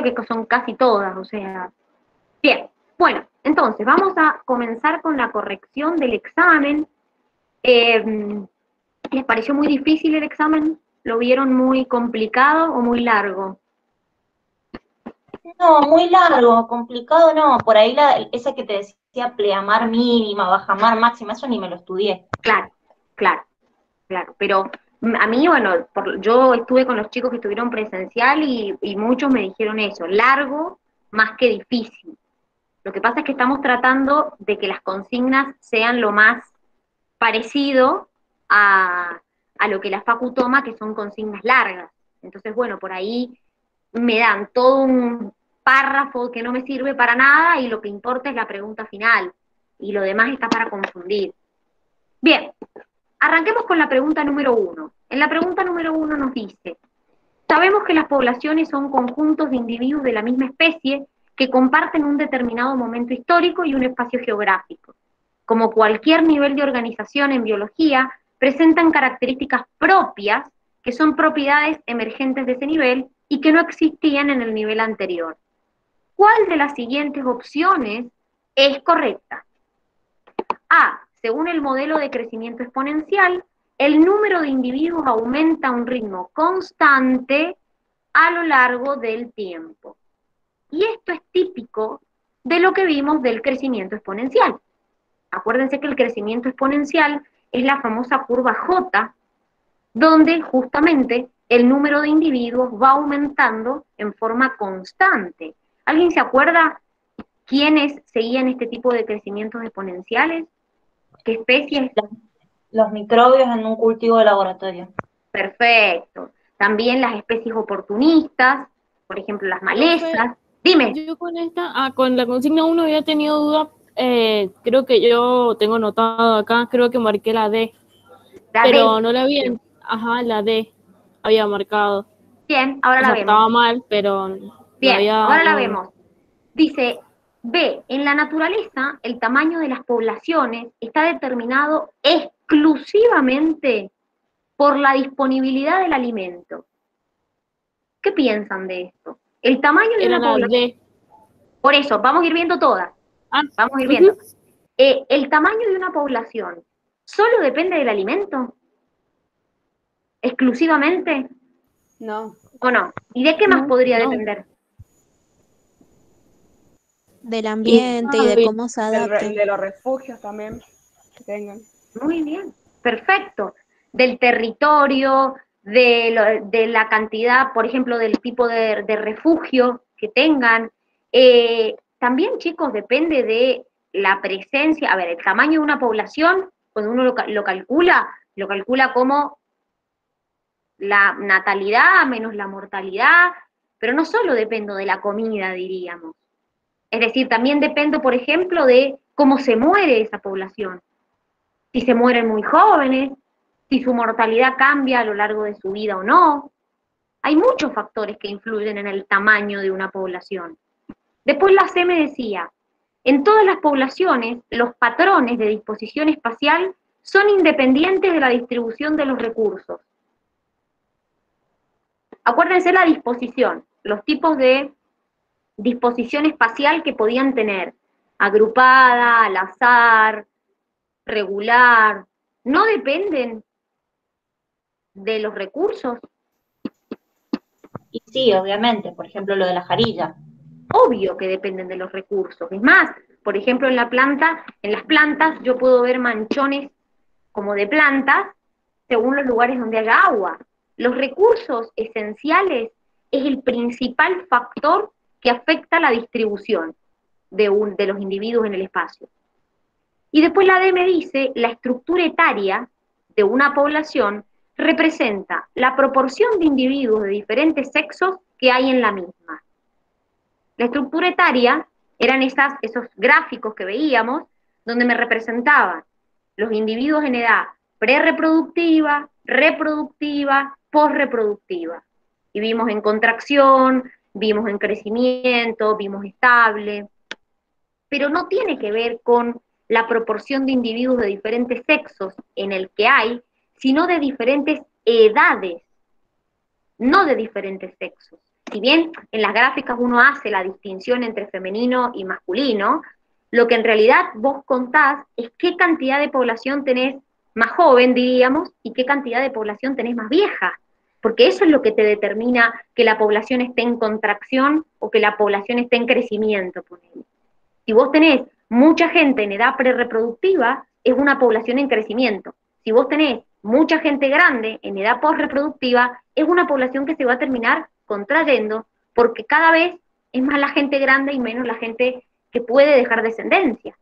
creo que son casi todas, o sea. Bien, bueno, entonces vamos a comenzar con la corrección del examen. ¿Les pareció muy difícil el examen? ¿Lo vieron muy complicado o muy largo? No, muy largo, complicado no. Por ahí esa que te decía pleamar mínima, bajamar máxima, eso ni me lo estudié. Claro, claro, claro. Pero a mí, bueno, yo estuve con los chicos que estuvieron presencial y muchos me dijeron eso, largo más que difícil. Lo que pasa es que estamos tratando de que las consignas sean lo más parecido a, a lo que la Facu toma, que son consignas largas. Entonces, bueno, por ahí me dan todo un párrafo que no me sirve para nada y lo que importa es la pregunta final y lo demás está para confundir. Bien, arranquemos con la pregunta número 1. En la pregunta número 1 nos dice, sabemos que las poblaciones son conjuntos de individuos de la misma especie que comparten un determinado momento histórico y un espacio geográfico. Como cualquier nivel de organización en biología, presentan características propias que son propiedades emergentes de ese nivel y que no existían en el nivel anterior. ¿Cuál de las siguientes opciones es correcta? A. Según el modelo de crecimiento exponencial, el número de individuos aumenta a un ritmo constante a lo largo del tiempo. Y esto es típico de lo que vimos del crecimiento exponencial. Acuérdense que el crecimiento exponencial es la famosa curva J, donde justamente el número de individuos va aumentando en forma constante. ¿Alguien se acuerda quiénes seguían este tipo de crecimientos exponenciales? ¿Qué especies? Los microbios en un cultivo de laboratorio. Perfecto. También las especies oportunistas, por ejemplo, las Profe, malezas. Dime, yo con con la consigna uno había tenido duda, creo que yo tengo notado acá, creo que marqué la D, la D. pero no la había, ajá, la D había marcado. Bien, ahora O la sea, vemos. estaba mal, pero me Bien, había ahora la dado duda. vemos. Dice, B, en la naturaleza el tamaño de las poblaciones está determinado exclusivamente por la disponibilidad del alimento. ¿Qué piensan de esto? El tamaño de Era una la población, D. por eso, vamos a ir viendo todas, Ah, vamos a ir viendo. ujú. El tamaño de una población solo depende del alimento, exclusivamente, No, ¿o no? ¿Y de qué más No, podría no. depender? Del Y, ambiente y de cómo se adapten. de los refugios también que tengan. Muy bien, perfecto. Del territorio, de la cantidad, por ejemplo, del tipo de refugio que tengan. También, chicos, depende de la presencia, a ver, el tamaño de una población, cuando uno lo calcula como la natalidad menos la mortalidad, pero no solo dependo de la comida, diríamos. Es decir, también dependo, por ejemplo, de cómo se muere esa población, si se mueren muy jóvenes, si su mortalidad cambia a lo largo de su vida o no. Hay muchos factores que influyen en el tamaño de una población. Después la C me decía, en todas las poblaciones, los patrones de disposición espacial son independientes de la distribución de los recursos. Acuérdense la disposición, los tipos de disposición espacial que podían tener, agrupada, al azar, regular, no dependen de los recursos. Y sí, obviamente, por ejemplo, lo de la jarilla. Obvio que dependen de los recursos. Es más, por ejemplo, en las plantas yo puedo ver manchones como de plantas según los lugares donde haya agua. Los recursos esenciales es el principal factor que afecta la distribución de los individuos en el espacio. Y después la D me dice, la estructura etaria de una población representa la proporción de individuos de diferentes sexos que hay en la misma. La estructura etaria eran esos gráficos que veíamos donde me representaban los individuos en edad prereproductiva, reproductiva, posreproductiva. Y vimos en contracción, vimos en crecimiento, vimos estable, pero no tiene que ver con la proporción de individuos de diferentes sexos en el que hay, sino de diferentes edades, no de diferentes sexos. si bien en las gráficas uno hace la distinción entre femenino y masculino, lo que en realidad vos contás es qué cantidad de población tenés más joven, diríamos, y qué cantidad de población tenés más vieja, porque eso es lo que te determina que la población esté en contracción o que la población esté en crecimiento. Si vos tenés mucha gente en edad prerreproductiva, es una población en crecimiento. Si vos tenés mucha gente grande en edad postreproductiva, es una población que se va a terminar contrayendo, porque cada vez es más la gente grande y menos la gente que puede dejar descendencia.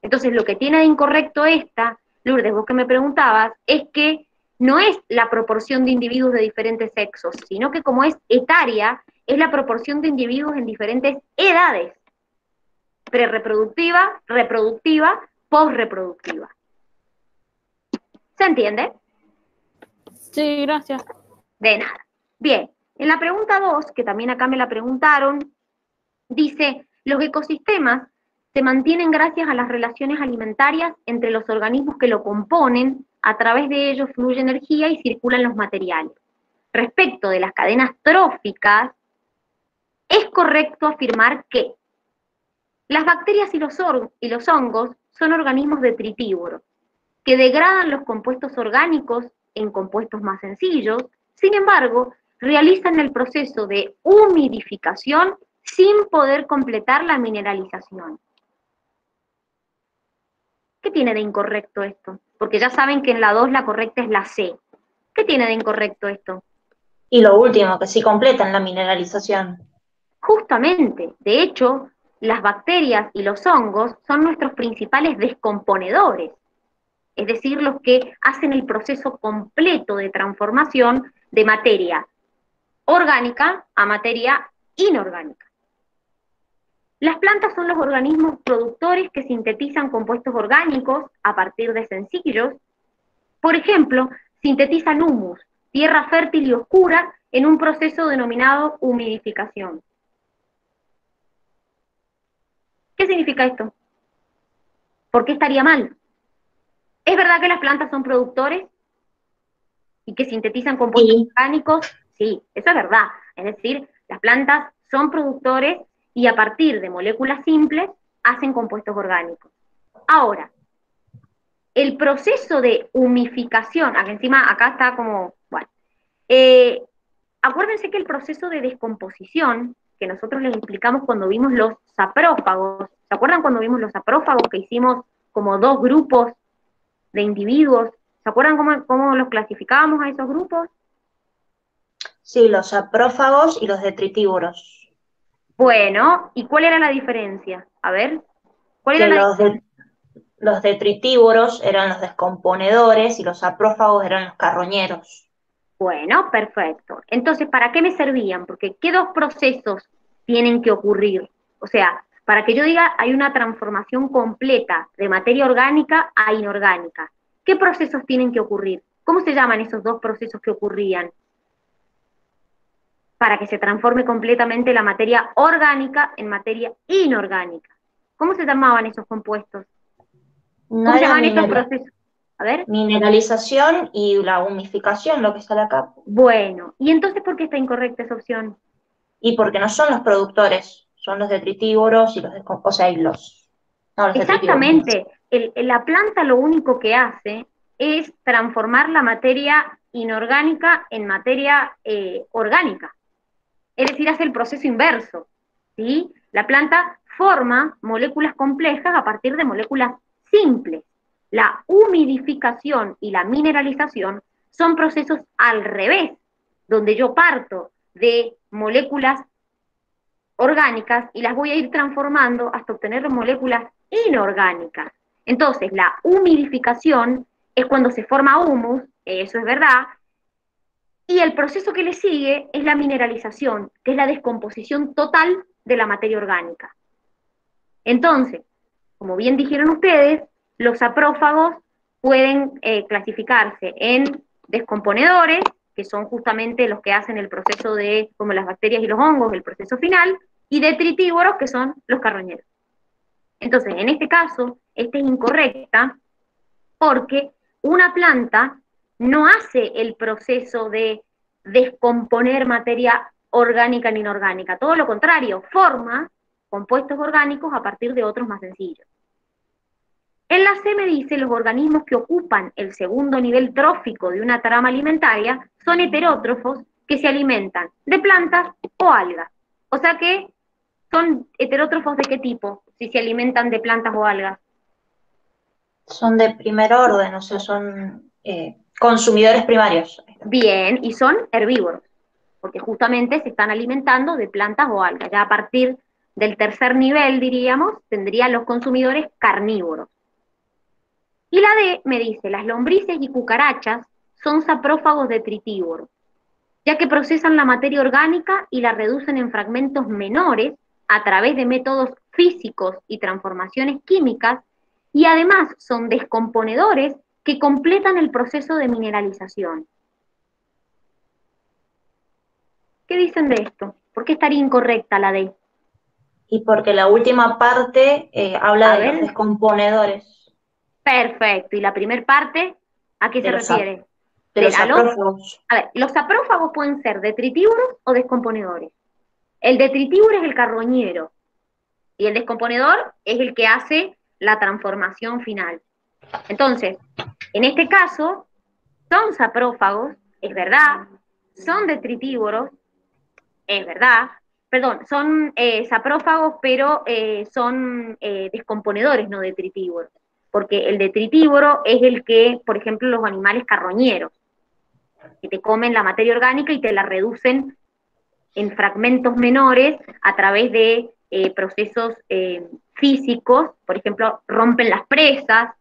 Entonces, lo que tiene de incorrecto esta, Lourdes, vos que me preguntabas, es que no es la proporción de individuos de diferentes sexos, sino que como es etaria, es la proporción de individuos en diferentes edades, prerreproductiva, reproductiva, posreproductiva. ¿Se entiende? Sí, gracias. De nada. Bien, en la pregunta 2, que también acá me la preguntaron, dice, los ecosistemas se mantienen gracias a las relaciones alimentarias entre los organismos que lo componen, a través de ellos fluye energía y circulan los materiales. Respecto de las cadenas tróficas, es correcto afirmar que las bacterias y los hongos son organismos detritívoros, que degradan los compuestos orgánicos en compuestos más sencillos, sin embargo, realizan el proceso de humidificación sin poder completar la mineralización. ¿Qué tiene de incorrecto esto? Porque ya saben que en la 2 la correcta es la C. ¿Qué tiene de incorrecto esto? Y lo último, que sí completan la mineralización. Justamente, de hecho, las bacterias y los hongos son nuestros principales descomponedores, es decir, los que hacen el proceso completo de transformación de materia orgánica a materia inorgánica. Las plantas son los organismos productores que sintetizan compuestos orgánicos a partir de sencillos. Por ejemplo, sintetizan humus, tierra fértil y oscura, en un proceso denominado humidificación. ¿Qué significa esto? ¿Por qué estaría mal? ¿Es verdad que las plantas son productores y que sintetizan compuestos orgánicos? Sí, eso es verdad. Es decir, las plantas son productores y a partir de moléculas simples hacen compuestos orgánicos. Ahora, el proceso de humificación, acá está como, bueno, acuérdense que el proceso de descomposición, que nosotros les explicamos cuando vimos los saprófagos, ¿se acuerdan cuando vimos los saprófagos que hicimos como 2 grupos de individuos? ¿Se acuerdan cómo los clasificábamos a esos grupos? Sí, los saprófagos y los detritívoros. Bueno, ¿y cuál era la diferencia? A ver, ¿cuál era la diferencia? Los detritívoros eran los descomponedores y los saprófagos eran los carroñeros. Bueno, perfecto. Entonces, ¿para qué me servían? Porque ¿qué 2 procesos tienen que ocurrir? O sea, para que yo diga hay una transformación completa de materia orgánica a inorgánica. ¿Qué procesos tienen que ocurrir? ¿Cómo se llaman esos 2 procesos que ocurrían? Para que se transforme completamente la materia orgánica en materia inorgánica. ¿Cómo se llamaban esos compuestos? ¿Cómo se llamaban esos procesos? A ver. Mineralización y la humificación, lo que sale acá. Bueno, ¿y entonces por qué está incorrecta esa opción? Y porque no son los productores, son los detritívoros y los Exactamente. La planta lo único que hace es transformar la materia inorgánica en materia orgánica. Es decir, hace el proceso inverso, ¿sí? La planta forma moléculas complejas a partir de moléculas simples. La humidificación y la mineralización son procesos al revés, donde yo parto de moléculas orgánicas y las voy a ir transformando hasta obtener moléculas inorgánicas. Entonces, la humidificación es cuando se forma humus, eso es verdad, y el proceso que le sigue es la mineralización, que es la descomposición total de la materia orgánica. Entonces, como bien dijeron ustedes, los saprófagos pueden clasificarse en descomponedores, que son justamente los que hacen el proceso de, como las bacterias y los hongos, el proceso final, y detritívoros, que son los carroñeros. Entonces, en este caso, esta es incorrecta, porque una planta no hace el proceso de descomponer materia orgánica ni inorgánica, todo lo contrario, forma compuestos orgánicos a partir de otros más sencillos. En la C me dice, los organismos que ocupan el segundo nivel trófico de una trama alimentaria son heterótrofos que se alimentan de plantas o algas. O sea que son heterótrofos de qué tipo, si se alimentan de plantas o algas. Son de primer orden, o sea, son consumidores primarios. Bien, y son herbívoros, porque justamente se están alimentando de plantas o algas. Ya a partir del tercer nivel, diríamos, tendrían los consumidores carnívoros. Y la D me dice, las lombrices y cucarachas son saprófagos detritívoros, ya que procesan la materia orgánica y la reducen en fragmentos menores a través de métodos físicos y transformaciones químicas, y además son descomponedores que completan el proceso de mineralización. ¿Qué dicen de esto? ¿Por qué estaría incorrecta la D? Y porque la última parte habla de los descomponedores. Perfecto. ¿Y la primera parte a qué se refiere? De los saprófagos. A ver, los saprófagos pueden ser detritívoros o descomponedores. El detritívoro es el carroñero y el descomponedor es el que hace la transformación final. Entonces, en este caso, son saprófagos, es verdad, son detritívoros, es verdad, perdón, son saprófagos, pero son descomponedores, no detritívoros, porque el detritívoro es el que, por ejemplo, los animales carroñeros, que te comen la materia orgánica y te la reducen en fragmentos menores a través de procesos físicos, por ejemplo, rompen las presas.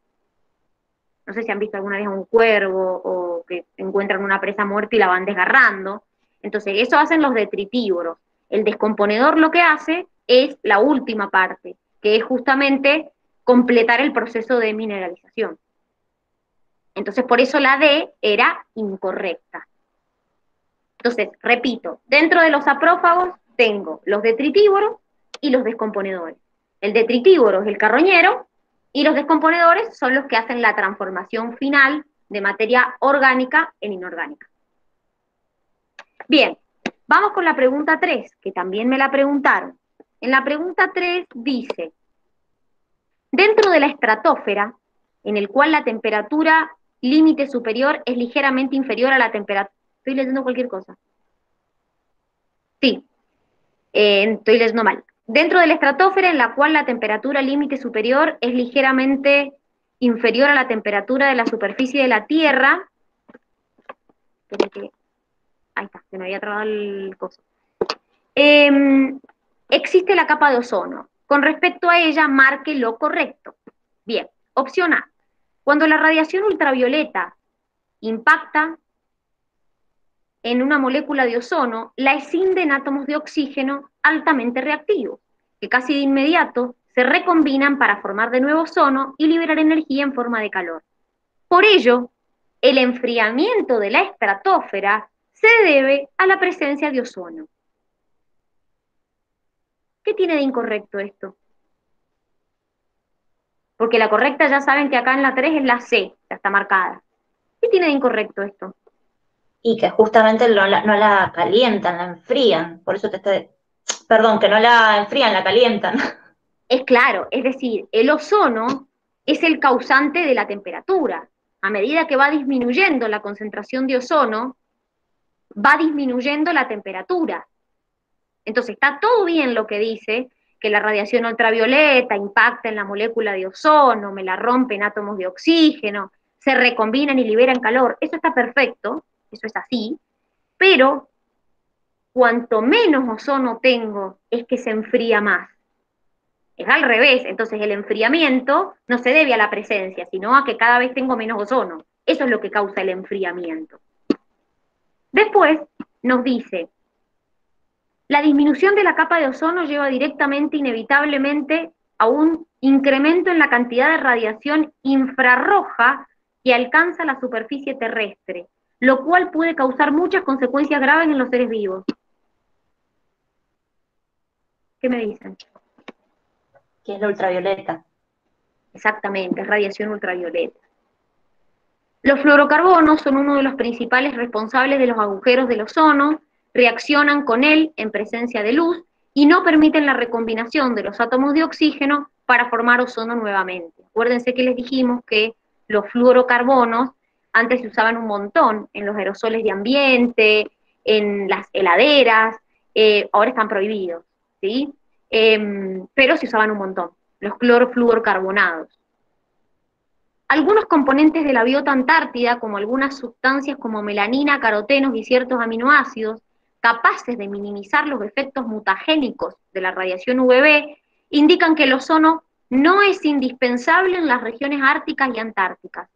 No sé si han visto alguna vez a un cuervo o que encuentran una presa muerta y la van desgarrando. Entonces, eso hacen los detritívoros. El descomponedor lo que hace es la última parte, que es justamente completar el proceso de mineralización. Entonces, por eso la D era incorrecta. Entonces, repito, dentro de los saprófagos tengo los detritívoros y los descomponedores. El detritívoro es el carroñero y los descomponedores son los que hacen la transformación final de materia orgánica en inorgánica. Bien, vamos con la pregunta 3, que también me la preguntaron. En la pregunta 3 dice, dentro de la estratosfera, en el cual la temperatura límite superior es ligeramente inferior a la temperatura... Estoy leyendo cualquier cosa. Sí, estoy leyendo mal. Dentro de la estratosfera, en la cual la temperatura límite superior es ligeramente inferior a la temperatura de la superficie de la Tierra. Ahí está, se me había trabado el coso. Existe la capa de ozono. Con respecto a ella, marque lo correcto. Bien, opción A. Cuando la radiación ultravioleta impacta en una molécula de ozono, la escinde en átomos de oxígeno altamente reactivos, que casi de inmediato se recombinan para formar de nuevo ozono y liberar energía en forma de calor. Por ello, el enfriamiento de la estratosfera se debe a la presencia de ozono. ¿Qué tiene de incorrecto esto? Porque la correcta ya saben que acá en la 3 es la C, ya está marcada. ¿Qué tiene de incorrecto esto? Y que justamente no la calientan, la enfrían. Por eso perdón, que no la enfrían, la calientan. Es claro, es decir, el ozono es el causante de la temperatura. A medida que va disminuyendo la concentración de ozono, va disminuyendo la temperatura. Entonces está todo bien lo que dice, que la radiación ultravioleta impacta en la molécula de ozono, me la rompen átomos de oxígeno, se recombinan y liberan calor. Eso está perfecto, eso es así, pero cuanto menos ozono tengo, es que se enfría más. Es al revés, entonces el enfriamiento no se debe a la presencia, sino a que cada vez tengo menos ozono. Eso es lo que causa el enfriamiento. Después nos dice, la disminución de la capa de ozono lleva directamente, inevitablemente, a un incremento en la cantidad de radiación infrarroja que alcanza la superficie terrestre, lo cual puede causar muchas consecuencias graves en los seres vivos. ¿Qué me dicen? Que es la ultravioleta. Exactamente, es radiación ultravioleta. Los fluorocarbonos son uno de los principales responsables de los agujeros del ozono, reaccionan con él en presencia de luz y no permiten la recombinación de los átomos de oxígeno para formar ozono nuevamente. Acuérdense que les dijimos que los fluorocarbonos antes se usaban un montón en los aerosoles de ambiente, en las heladeras, ahora están prohibidos, ¿sí? Pero se usaban un montón, los clorofluorocarbonados. Algunos componentes de la biota antártida, como algunas sustancias como melanina, carotenos y ciertos aminoácidos, capaces de minimizar los efectos mutagénicos de la radiación UVB, indican que el ozono no es indispensable en las regiones árticas y antárticas.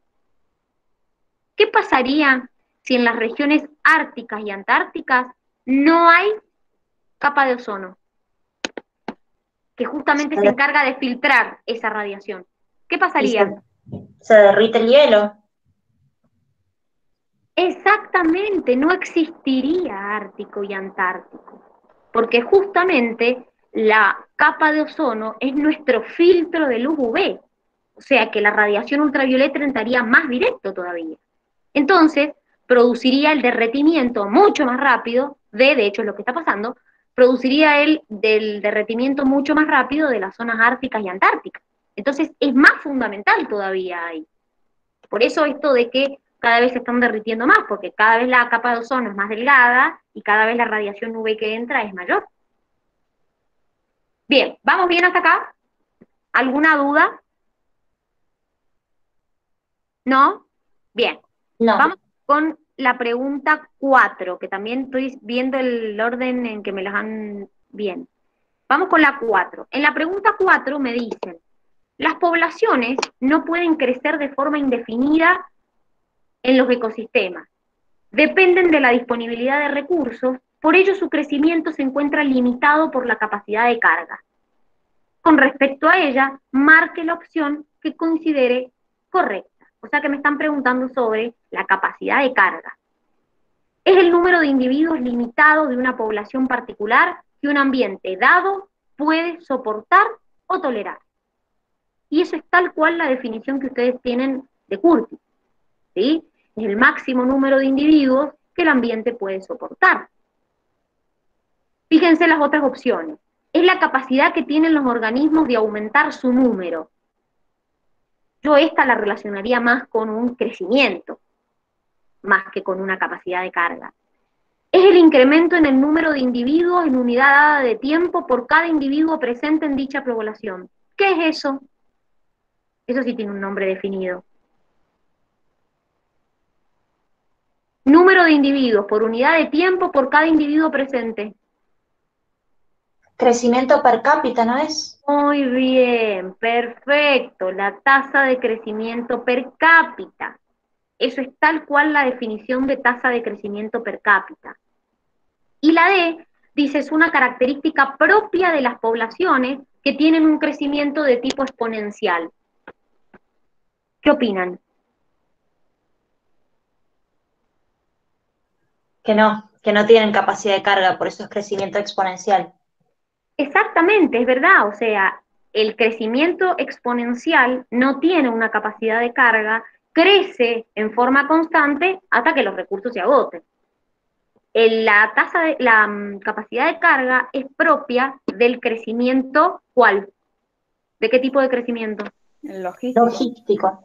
¿Qué pasaría si en las regiones árticas y antárticas no hay capa de ozono, que justamente se encarga de filtrar esa radiación? ¿Qué pasaría? Se derrite el hielo. Exactamente, no existiría Ártico y Antártico, porque justamente la capa de ozono es nuestro filtro de luz UV, o sea que la radiación ultravioleta entraría más directo todavía. Entonces, produciría el derretimiento mucho más rápido, de hecho es lo que está pasando, produciría del derretimiento mucho más rápido de las zonas árticas y antárticas. Entonces, es más fundamental todavía ahí. Por eso esto de que cada vez se están derritiendo más, porque cada vez la capa de ozono es más delgada y cada vez la radiación UV que entra es mayor. Bien, ¿vamos bien hasta acá? ¿Alguna duda? ¿No? Bien. No. Vamos con la pregunta 4, que también estoy viendo el orden en que me las han bien. Vamos con la 4. En la pregunta 4 me dicen, las poblaciones no pueden crecer de forma indefinida en los ecosistemas. Dependen de la disponibilidad de recursos, por ello su crecimiento se encuentra limitado por la capacidad de carga. Con respecto a ella, marque la opción que considere correcta. O sea que me están preguntando sobre la capacidad de carga. Es el número de individuos limitado de una población particular que un ambiente dado puede soportar o tolerar. Y eso es tal cual la definición que ustedes tienen de Curtis, ¿sí? Es el máximo número de individuos que el ambiente puede soportar. Fíjense las otras opciones. Es la capacidad que tienen los organismos de aumentar su número. Yo esta la relacionaría más con un crecimiento, más que con una capacidad de carga. Es el incremento en el número de individuos en unidad dada de tiempo por cada individuo presente en dicha población. ¿Qué es eso? Eso sí tiene un nombre definido. Número de individuos por unidad de tiempo por cada individuo presente. Crecimiento per cápita, ¿no es? Muy bien, perfecto. La tasa de crecimiento per cápita. Eso es tal cual la definición de tasa de crecimiento per cápita. Y la D dice, es una característica propia de las poblaciones que tienen un crecimiento de tipo exponencial. ¿Qué opinan? Que no tienen capacidad de carga, por eso es crecimiento exponencial. Exactamente, es verdad, o sea, el crecimiento exponencial no tiene una capacidad de carga, crece en forma constante hasta que los recursos se agoten. La capacidad de carga es propia del crecimiento, ¿cuál? ¿De qué tipo de crecimiento? El logístico. Logístico.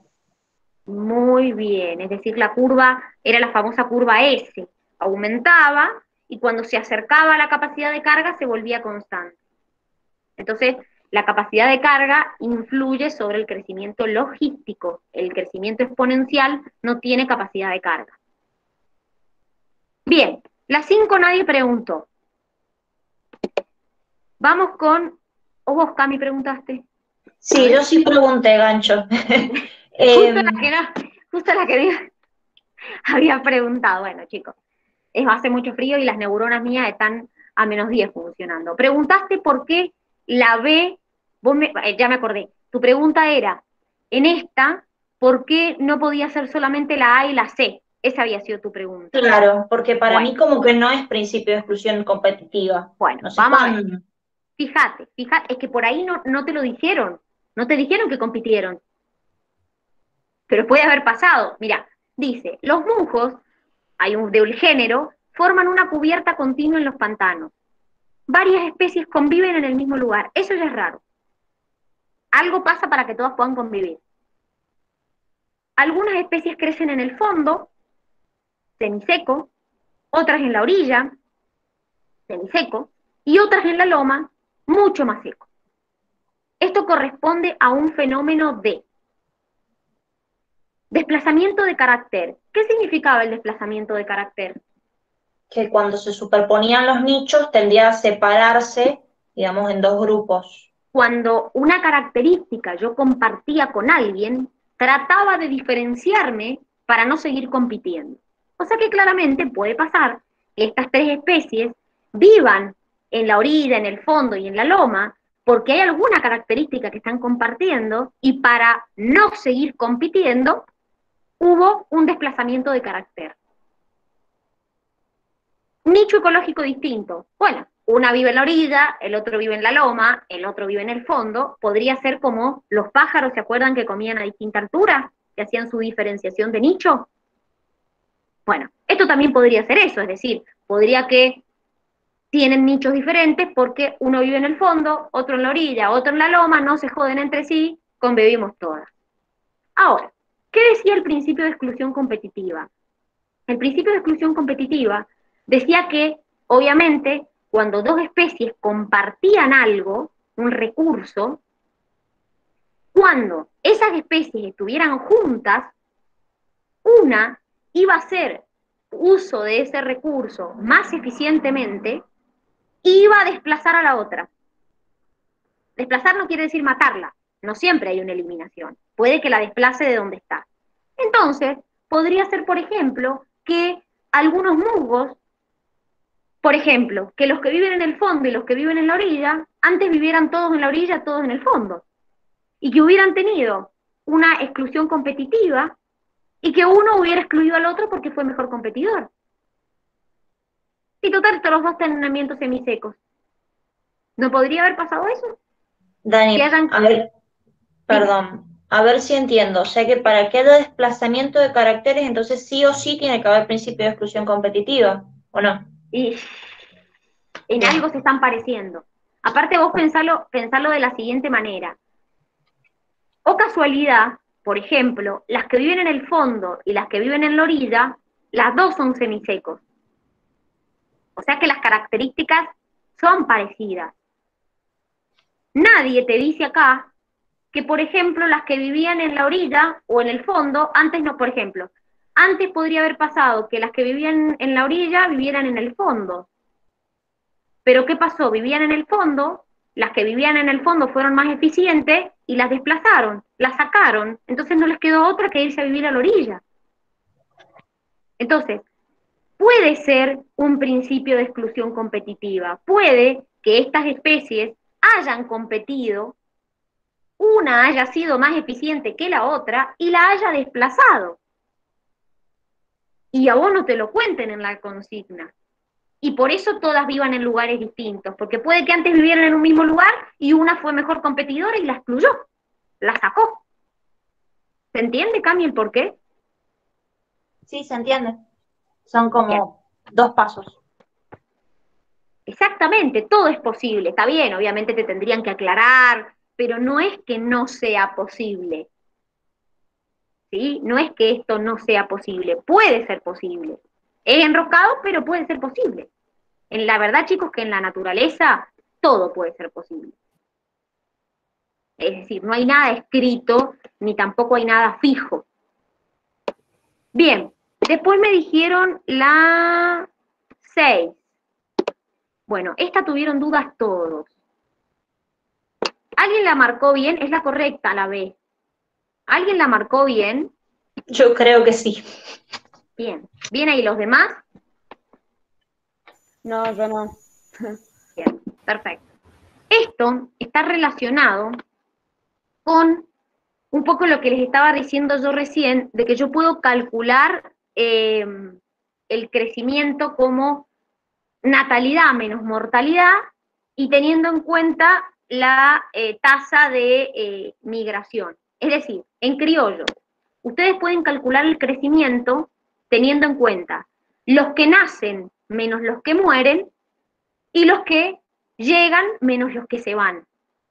Muy bien, es decir, la curva era la famosa curva S, aumentaba y cuando se acercaba a la capacidad de carga se volvía constante. Entonces, la capacidad de carga influye sobre el crecimiento logístico. El crecimiento exponencial no tiene capacidad de carga. Bien, la 5 nadie preguntó. Vamos con... ¿O vos, Cami, preguntaste? Sí, yo sí pregunté, Gancho. Justo la que había preguntado. Bueno, chicos, hace mucho frío y las neuronas mías están a -10 funcionando. Preguntaste por qué la B, ya me acordé, tu pregunta era, en esta, ¿por qué no podía ser solamente la A y la C? Esa había sido tu pregunta. Claro, porque para mí como que no es principio de exclusión competitiva. Bueno, no sé vamos a cuándo. ver. Fíjate, es que por ahí no te lo dijeron, no te dijeron que compitieron. Pero puede haber pasado. Mira, dice, los musgos, hay del género, forman una cubierta continua en los pantanos. Varias especies conviven en el mismo lugar. Eso ya es raro. Algo pasa para que todas puedan convivir. Algunas especies crecen en el fondo, semiseco, otras en la orilla, semiseco, y otras en la loma, mucho más seco. Esto corresponde a un fenómeno de desplazamiento de carácter. ¿Qué significaba el desplazamiento de carácter? Que cuando se superponían los nichos tendía a separarse, digamos, en dos grupos. Cuando una característica yo compartía con alguien, trataba de diferenciarme para no seguir compitiendo. O sea que claramente puede pasar que estas tres especies vivan en la orilla, en el fondo y en la loma, porque hay alguna característica que están compartiendo y para no seguir compitiendo hubo un desplazamiento de carácter. Nicho ecológico distinto. Bueno, una vive en la orilla, el otro vive en la loma, el otro vive en el fondo. Podría ser como los pájaros, ¿se acuerdan que comían a distinta altura? Que hacían su diferenciación de nicho. Bueno, esto también podría ser eso, es decir, podría que tienen nichos diferentes porque uno vive en el fondo, otro en la orilla, otro en la loma, no se joden entre sí, convivimos todas. Ahora, ¿qué decía el principio de exclusión competitiva? El principio de exclusión competitiva decía que, obviamente, cuando dos especies compartían algo, un recurso, cuando esas especies estuvieran juntas, una iba a hacer uso de ese recurso más eficientemente y iba a desplazar a la otra. Desplazar no quiere decir matarla, no siempre hay una eliminación, puede que la desplace de donde está. Entonces, podría ser, por ejemplo, que algunos musgos, por ejemplo, que los que viven en el fondo y los que viven en la orilla, antes vivieran todos en la orilla, todos en el fondo, y que hubieran tenido una exclusión competitiva y que uno hubiera excluido al otro porque fue mejor competidor. Y total, todos los dos están en ambientes semisecos. ¿No podría haber pasado eso? Dani, Que hayan... a ver, perdón, a ver si entiendo. O sea que para que haya desplazamiento de caracteres, entonces sí o sí tiene que haber principio de exclusión competitiva, ¿o no? Y en Bien. algo se están pareciendo. Aparte vos pensalo de la siguiente manera. O casualidad, por ejemplo, las que viven en el fondo y las que viven en la orilla, las dos son semisecos. O sea que las características son parecidas. Nadie te dice acá que, por ejemplo, las que vivían en la orilla o en el fondo, antes no, por ejemplo, antes podría haber pasado que las que vivían en la orilla vivieran en el fondo. Pero ¿qué pasó? Vivían en el fondo, las que vivían en el fondo fueron más eficientes y las desplazaron, las sacaron, entonces no les quedó otra que irse a vivir a la orilla. Entonces, puede ser un principio de exclusión competitiva, puede que estas especies hayan competido, una haya sido más eficiente que la otra y la haya desplazado. Y a vos no te lo cuenten en la consigna. Y por eso todas vivan en lugares distintos, porque puede que antes vivieran en un mismo lugar y una fue mejor competidora y la excluyó, la sacó. ¿Se entiende, Cami, el por qué? Sí, se entiende. Son como dos pasos. Exactamente, todo es posible, está bien, obviamente te tendrían que aclarar, pero no es que no sea posible. ¿Sí? No es que esto no sea posible, puede ser posible. Es enroscado, pero puede ser posible. En la verdad, chicos, que en la naturaleza todo puede ser posible. Es decir, no hay nada escrito, ni tampoco hay nada fijo. Bien, después me dijeron la 6. Bueno, esta tuvieron dudas todos. ¿Alguien la marcó bien? Es la correcta, la B. ¿Alguien la marcó bien? Yo creo que sí. Bien. ¿Bien ahí los demás? No, yo no. Bien, perfecto. Esto está relacionado con un poco lo que les estaba diciendo yo recién, de que yo puedo calcular el crecimiento como natalidad menos mortalidad y teniendo en cuenta la tasa de migración. Es decir, en criollo, ustedes pueden calcular el crecimiento teniendo en cuenta los que nacen menos los que mueren, y los que llegan menos los que se van.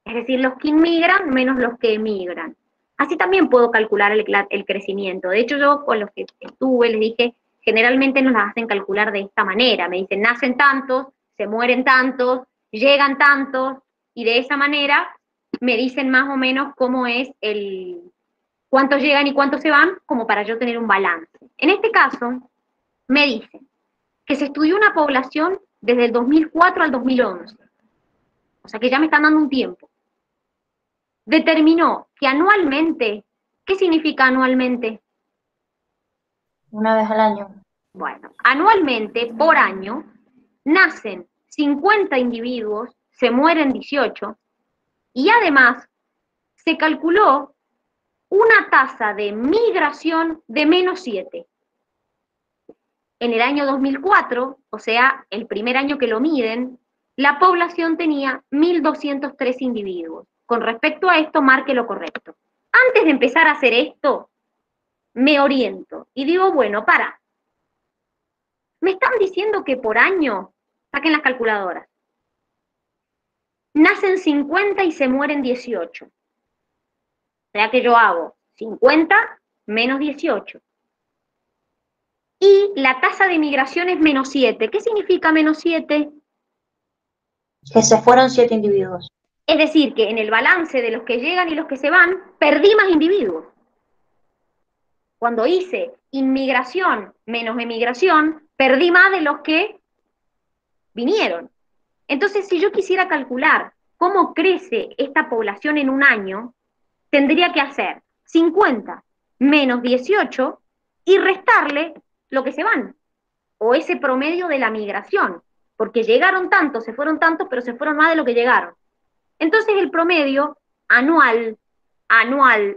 Es decir, los que inmigran menos los que emigran. Así también puedo calcular el crecimiento. De hecho, yo con los que estuve les dije, generalmente nos las hacen calcular de esta manera. Me dicen, nacen tantos, se mueren tantos, llegan tantos, y de esa manera me dicen más o menos cómo es cuántos llegan y cuántos se van, como para yo tener un balance. En este caso, me dicen que se estudió una población desde el 2004 al 2011. O sea que ya me están dando un tiempo. Determinó que anualmente, ¿qué significa anualmente? Una vez al año. Bueno, anualmente, por año, nacen 50 individuos, se mueren 18, y además se calculó una tasa de migración de -7. En el año 2004, o sea, el primer año que lo miden, la población tenía 1.203 individuos. Con respecto a esto, marque lo correcto. Antes de empezar a hacer esto, me oriento y digo, bueno, me están diciendo que por año, saquen las calculadoras, nacen 50 y se mueren 18. O sea que yo hago 50 menos 18. Y la tasa de migración es -7. ¿Qué significa -7? Que se fueron 7 individuos. Es decir, que en el balance de los que llegan y los que se van, perdí más individuos. Cuando hice inmigración menos emigración, perdí más de los que vinieron. Entonces, si yo quisiera calcular cómo crece esta población en un año, tendría que hacer 50 menos 18 y restarle lo que se van, o ese promedio de la migración, porque llegaron tantos, se fueron tantos, pero se fueron más de lo que llegaron. Entonces el promedio anual,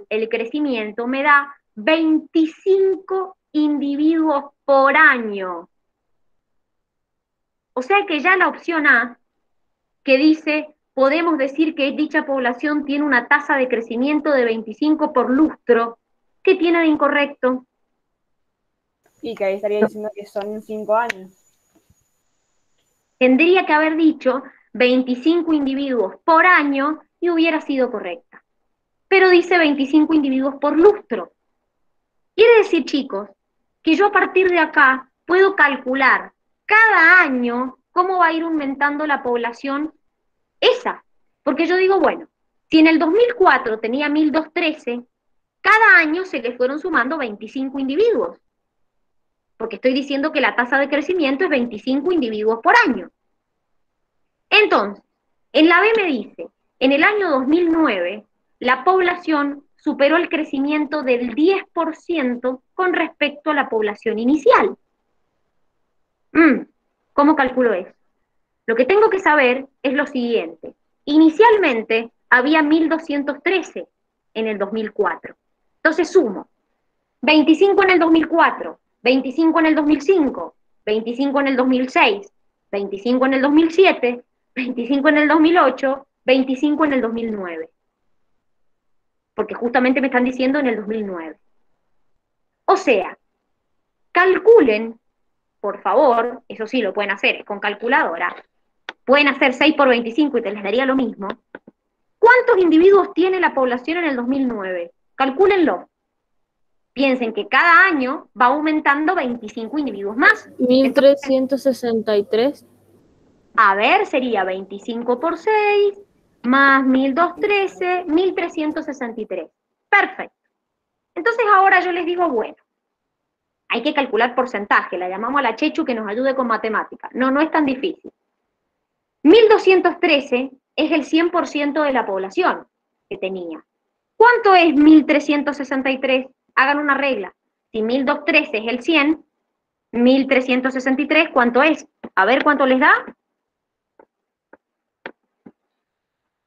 el crecimiento me da 25 individuos por año. O sea que ya la opción A, que dice, podemos decir que dicha población tiene una tasa de crecimiento de 25 por lustro, ¿qué tiene de incorrecto? Y que ahí estaría diciendo que son 5 años. Tendría que haber dicho 25 individuos por año y hubiera sido correcta. Pero dice 25 individuos por lustro. Quiere decir, chicos, que yo a partir de acá puedo calcular cada año cómo va a ir aumentando la población esa. Porque yo digo, bueno, si en el 2004 tenía 1.213, cada año se le fueron sumando 25 individuos. Porque estoy diciendo que la tasa de crecimiento es 25 individuos por año. Entonces, en la B me dice, en el año 2009, la población superó el crecimiento del 10% con respecto a la población inicial. ¿Cómo calculo eso? Lo que tengo que saber es lo siguiente. Inicialmente había 1.213 en el 2004. Entonces sumo 25 en el 2004, 25 en el 2005, 25 en el 2006, 25 en el 2007, 25 en el 2008, 25 en el 2009. Porque justamente me están diciendo en el 2009. O sea, calculen, por favor, eso sí lo pueden hacer con calculadora, pueden hacer 6 por 25 y te les daría lo mismo. ¿Cuántos individuos tiene la población en el 2009? Calcúlenlo. Piensen que cada año va aumentando 25 individuos más. 1.363. A ver, sería 25 por 6, más 1.213, 1.363. Perfecto. Entonces ahora yo les digo, bueno, hay que calcular porcentaje, la llamamos a la Chechu que nos ayude con matemáticas. No es tan difícil. 1.213 es el 100% de la población que tenía. ¿Cuánto es 1.363? Hagan una regla. Si 1.213 es el 100, 1.363, ¿cuánto es? A ver cuánto les da.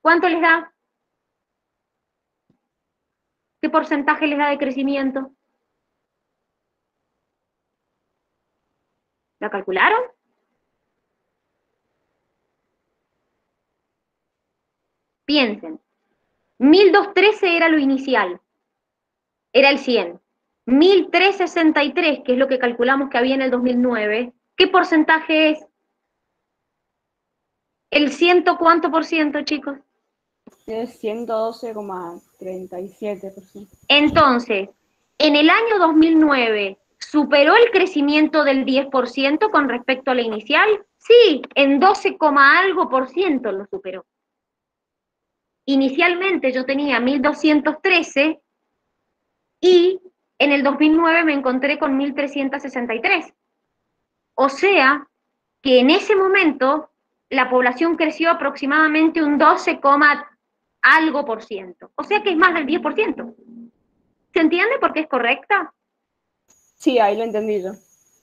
¿Cuánto les da? ¿Qué porcentaje les da de crecimiento? ¿La calcularon? Piensen. 1.213 era lo inicial. Era el 100. 1.363, que es lo que calculamos que había en el 2009, ¿Qué porcentaje es? ¿El ciento cuánto por ciento, chicos? Es 112,37%. Entonces, en el año 2009, ¿superó el crecimiento del 10% con respecto a la inicial? Sí, en 12, algo por ciento lo superó. Inicialmente yo tenía 1.213 y en el 2009 me encontré con 1.363. O sea, que en ese momento la población creció aproximadamente un 12, algo por ciento. O sea que es más del 10%. ¿Se entiende por qué es correcta? Sí, ahí lo entendí yo.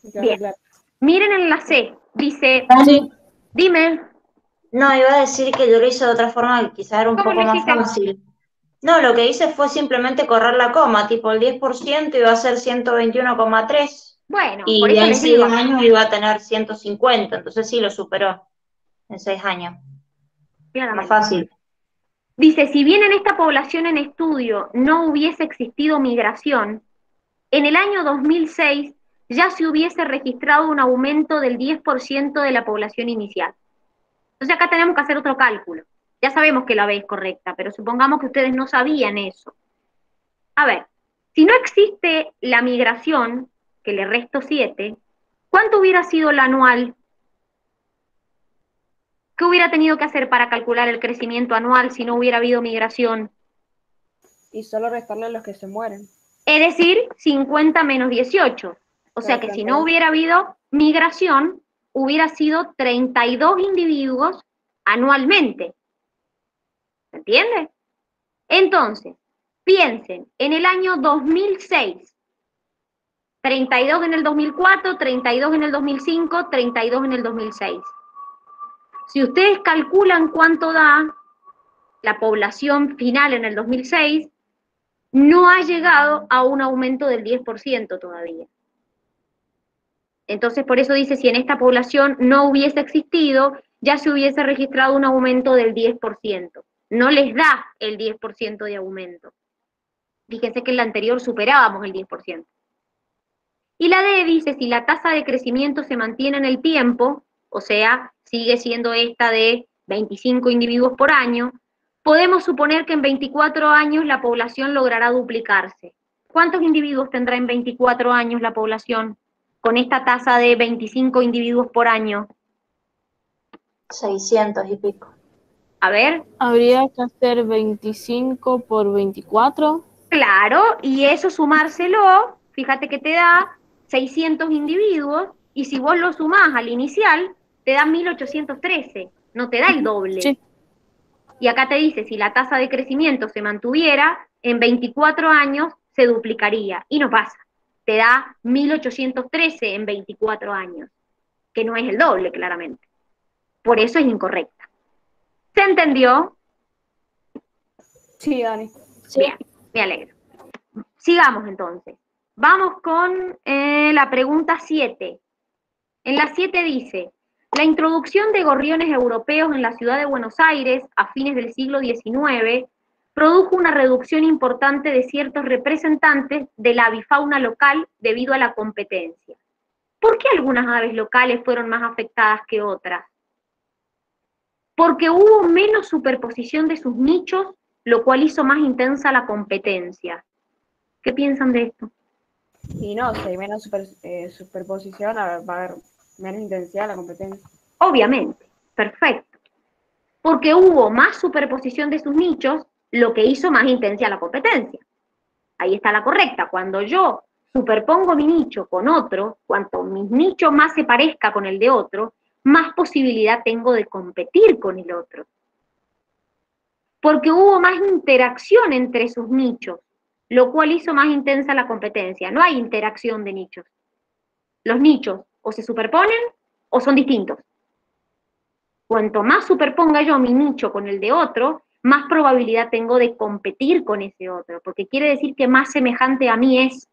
Me quedó Bien. claro. Miren en la C, dice, Sí. dime, No, iba a decir que yo lo hice de otra forma que quizás era un ¿cómo poco lo más hiciste? fácil. No, lo que hice fue simplemente correr la coma, tipo el 10% iba a ser 121,3 Bueno, por y eso en les 6 digo, años iba a tener 150, entonces sí lo superó en 6 años. Más claramente. fácil. Dice, si bien en esta población en estudio no hubiese existido migración, en el año 2006 ya se hubiese registrado un aumento del 10% de la población inicial. Entonces acá tenemos que hacer otro cálculo. Ya sabemos que la B es correcta, pero supongamos que ustedes no sabían eso. A ver, si no existe la migración, que le resto 7, ¿cuánto hubiera sido el anual? ¿Qué hubiera tenido que hacer para calcular el crecimiento anual si no hubiera habido migración? Y solo restarle a los que se mueren. Es decir, 50 menos 18. O sea que si no hubiera habido migración, hubiera sido 32 individuos anualmente. ¿Se entiende? Entonces, piensen, en el año 2006, 32 en el 2004, 32 en el 2005, 32 en el 2006. Si ustedes calculan cuánto da la población final en el 2006, no ha llegado a un aumento del 10% todavía. Entonces, por eso dice, si en esta población no hubiese existido, ya se hubiese registrado un aumento del 10%. No les da el 10% de aumento. Fíjense que en la anterior superábamos el 10%. Y la D dice, si la tasa de crecimiento se mantiene en el tiempo, o sea, sigue siendo esta de 25 individuos por año, podemos suponer que en 24 años la población logrará duplicarse. ¿Cuántos individuos tendrá en 24 años la población con esta tasa de 25 individuos por año? 600 y pico. A ver. Habría que hacer 25 por 24. Claro, y eso sumárselo, fíjate que te da 600 individuos, y si vos lo sumás al inicial, te da 1813, no te da el doble. Sí. Y acá te dice, si la tasa de crecimiento se mantuviera, en 24 años se duplicaría, y no pasa. Te da 1813 en 24 años, que no es el doble, claramente. Por eso es incorrecta. ¿Se entendió? Sí, Dani. Sí. Bien, me alegro. Sigamos entonces. Vamos con la pregunta 7. En la 7 dice, la introducción de gorriones europeos en la ciudad de Buenos Aires a fines del siglo XIX produjo una reducción importante de ciertos representantes de la avifauna local debido a la competencia. ¿Por qué algunas aves locales fueron más afectadas que otras? Porque hubo menos superposición de sus nichos, lo cual hizo más intensa la competencia. ¿Qué piensan de esto? Y no, si hay menos superposición, va a haber menos intensidad la competencia. Obviamente, perfecto. Porque hubo más superposición de sus nichos, lo que hizo más intensa la competencia. Ahí está la correcta. Cuando yo superpongo mi nicho con otro, cuanto mi nicho más se parezca con el de otro, más posibilidad tengo de competir con el otro. Porque hubo más interacción entre sus nichos, lo cual hizo más intensa la competencia. No hay interacción de nichos. Los nichos o se superponen o son distintos. Cuanto más superponga yo mi nicho con el de otro, más probabilidad tengo de competir con ese otro, porque quiere decir que más semejante a mí es.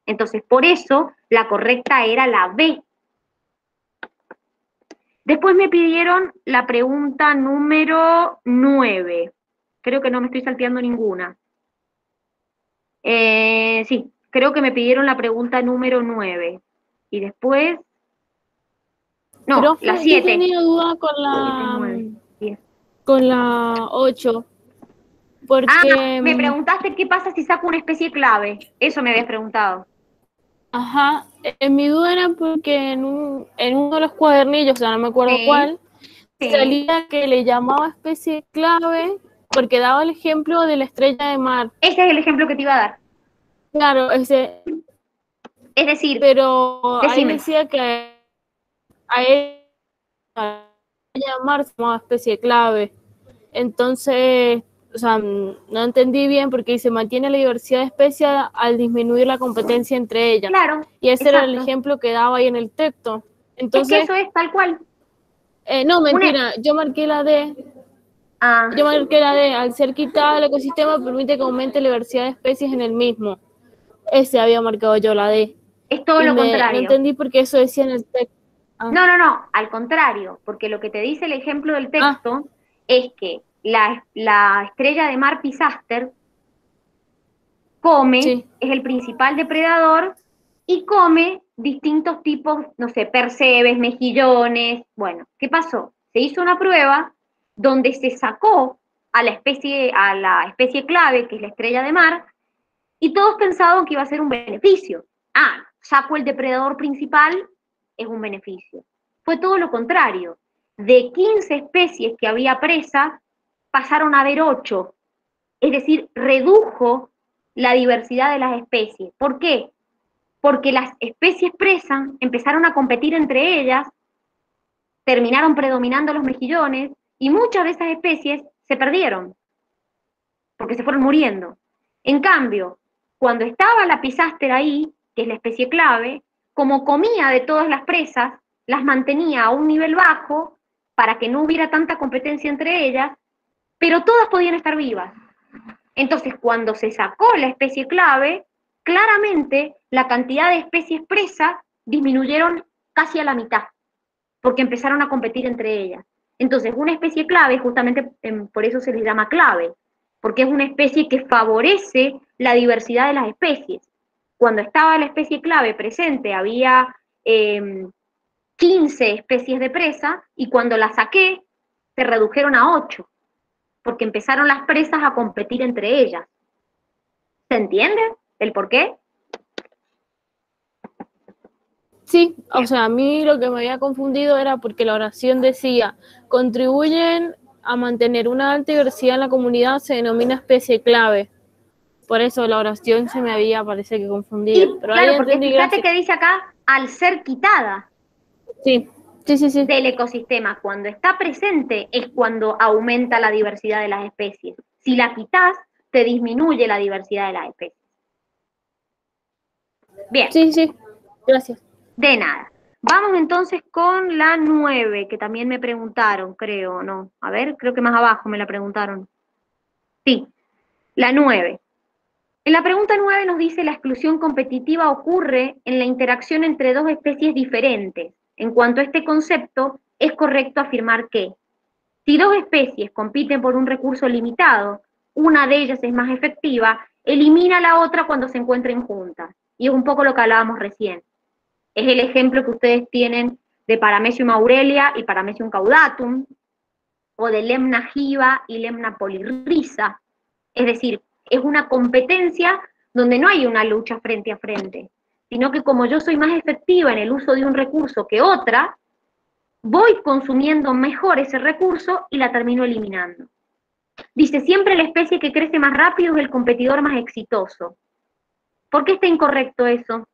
Entonces, por eso, la correcta era la B. Después me pidieron la pregunta número 9. Creo que no me estoy salteando ninguna. Sí, creo que me pidieron la pregunta número 9. Y después, No, Profe, la yo 7. tenía duda 9, 10. con la 8, Ah, porque, me preguntaste qué pasa si saco una especie clave. Eso me habías preguntado. ajá, en mi duda era porque en uno de los cuadernillos, o sea, no me acuerdo Sí, cuál, sí. salía que le llamaba especie clave porque daba el ejemplo de la estrella de mar. Ese es el ejemplo que te iba a dar. Claro, Es decir, pero ahí decime. decía que a él llamar se llamaba especie clave. Entonces, o sea, no entendí bien porque se mantiene la diversidad de especies al disminuir la competencia entre ellas. Claro, Y ese era el exacto. ejemplo que daba ahí en el texto. Es que Entonces, eso es tal cual. no, Una, mentira, yo marqué la D. ah, Yo marqué la D. Al ser quitada el ecosistema permite que aumente la diversidad de especies en el mismo. Ese había marcado yo la D. es todo Y lo no contrario. entendí por qué eso decía en el texto. Ah, No, al contrario, porque lo que te dice el ejemplo del ah, texto es que la estrella de mar pisaster come, sí, es el principal depredador y come distintos tipos, no sé, percebes, mejillones. Bueno, ¿qué pasó? Se hizo una prueba donde se sacó a la especie clave, que es la estrella de mar, y todos pensaban que iba a ser un beneficio. Ah, saco el depredador principal, es un beneficio. Fue todo lo contrario. De 15 especies que había presas, pasaron a haber 8. Es decir, redujo la diversidad de las especies. ¿Por qué? Porque las especies presas empezaron a competir entre ellas, terminaron predominando los mejillones y muchas de esas especies se perdieron porque se fueron muriendo. En cambio, cuando estaba la pisáster ahí, que es la especie clave, como comía de todas las presas, las mantenía a un nivel bajo para que no hubiera tanta competencia entre ellas, pero todas podían estar vivas. Entonces, cuando se sacó la especie clave, claramente la cantidad de especies presas disminuyeron casi a la mitad, porque empezaron a competir entre ellas. Entonces, una especie clave, justamente por eso se les llama clave, porque es una especie que favorece la diversidad de las especies. Cuando estaba la especie clave presente, había 15 especies de presa, y cuando la saqué, se redujeron a 8, porque empezaron las presas a competir entre ellas. ¿Se entiende el por qué? sí, o Bien. sea, a mí lo que me había confundido era porque la oración decía, contribuyen a mantener una alta diversidad en la comunidad, se denomina especie clave. Por eso la oración se me había, parece que confundido. Y Pero ahí claro, porque entendí, fíjate gracias. que dice acá, al ser quitada Sí, sí, sí, sí. del ecosistema, cuando está presente es cuando aumenta la diversidad de las especies. Si la quitas, te disminuye la diversidad de las especies. Bien, Sí, sí, gracias. de nada. Vamos entonces con la 9, que también me preguntaron, creo, ¿no? A ver, creo que más abajo me la preguntaron. Sí, la 9. En la pregunta 9 nos dice: la exclusión competitiva ocurre en la interacción entre dos especies diferentes. En cuanto a este concepto, es correcto afirmar que si dos especies compiten por un recurso limitado, una de ellas es más efectiva, elimina a la otra cuando se encuentren juntas. Y es un poco lo que hablábamos recién. Es el ejemplo que ustedes tienen de Paramecium aurelia y Paramecium caudatum, o de Lemna giva y Lemna polyrrhiza. Es decir, es una competencia donde no hay una lucha frente a frente, sino que como yo soy más efectiva en el uso de un recurso que otra, voy consumiendo mejor ese recurso y la termino eliminando. Dice, siempre la especie que crece más rápido es el competidor más exitoso. ¿Por qué está incorrecto eso?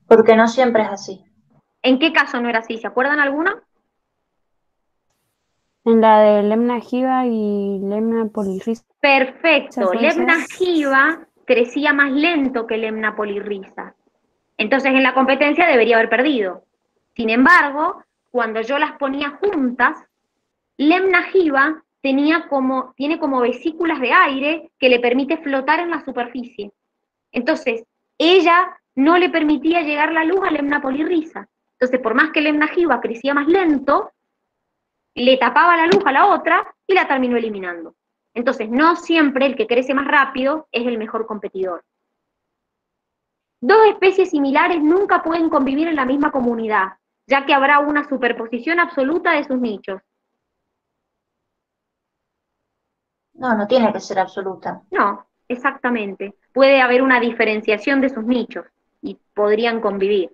Porque no siempre es así. ¿En qué caso no era así? ¿Se acuerdan alguna? En la de Lemna Giva y Lemna polyrrhiza Perfecto. puede ser. Lemna giva crecía más lento que Lemna polyrrhiza. Entonces en la competencia debería haber perdido. Sin embargo, cuando yo las ponía juntas, Lemna giva tiene como vesículas de aire que le permite flotar en la superficie. Entonces, ella no le permitía llegar la luz a Lemna polyrrhiza. Entonces, por más que Lemna giva crecía más lento, le tapaba la luz a la otra y la terminó eliminando. Entonces, no siempre el que crece más rápido es el mejor competidor. Dos especies similares nunca pueden convivir en la misma comunidad, ya que habrá una superposición absoluta de sus nichos. No, no tiene que ser absoluta. No, exactamente. Puede haber una diferenciación de sus nichos y podrían convivir.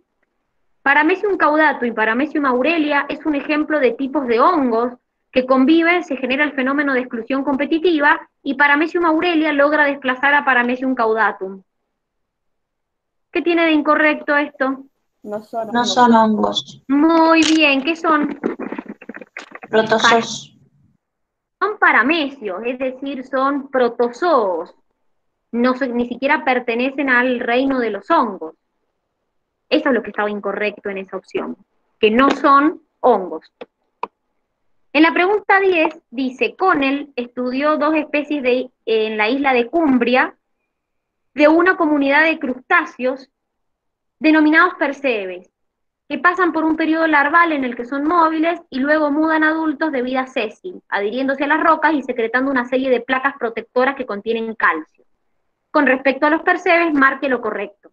Paramecium caudatum y Paramecium aurelia es un ejemplo de tipos de hongos que conviven, se genera el fenómeno de exclusión competitiva y Paramecium aurelia logra desplazar a Paramecium caudatum. ¿Qué tiene de incorrecto esto? No son No hongos. son hongos, Muy bien, ¿qué son? protozoos. Son paramecios, es decir, son protozoos. No, ni siquiera pertenecen al reino de los hongos. Eso es lo que estaba incorrecto en esa opción, que no son hongos. En la pregunta 10 dice, Connell estudió dos especies en la isla de Cumbria de una comunidad de crustáceos denominados percebes, que pasan por un periodo larval en el que son móviles y luego mudan a adultos de vida sésil, adhiriéndose a las rocas y secretando una serie de placas protectoras que contienen calcio. Con respecto a los percebes, marque lo correcto.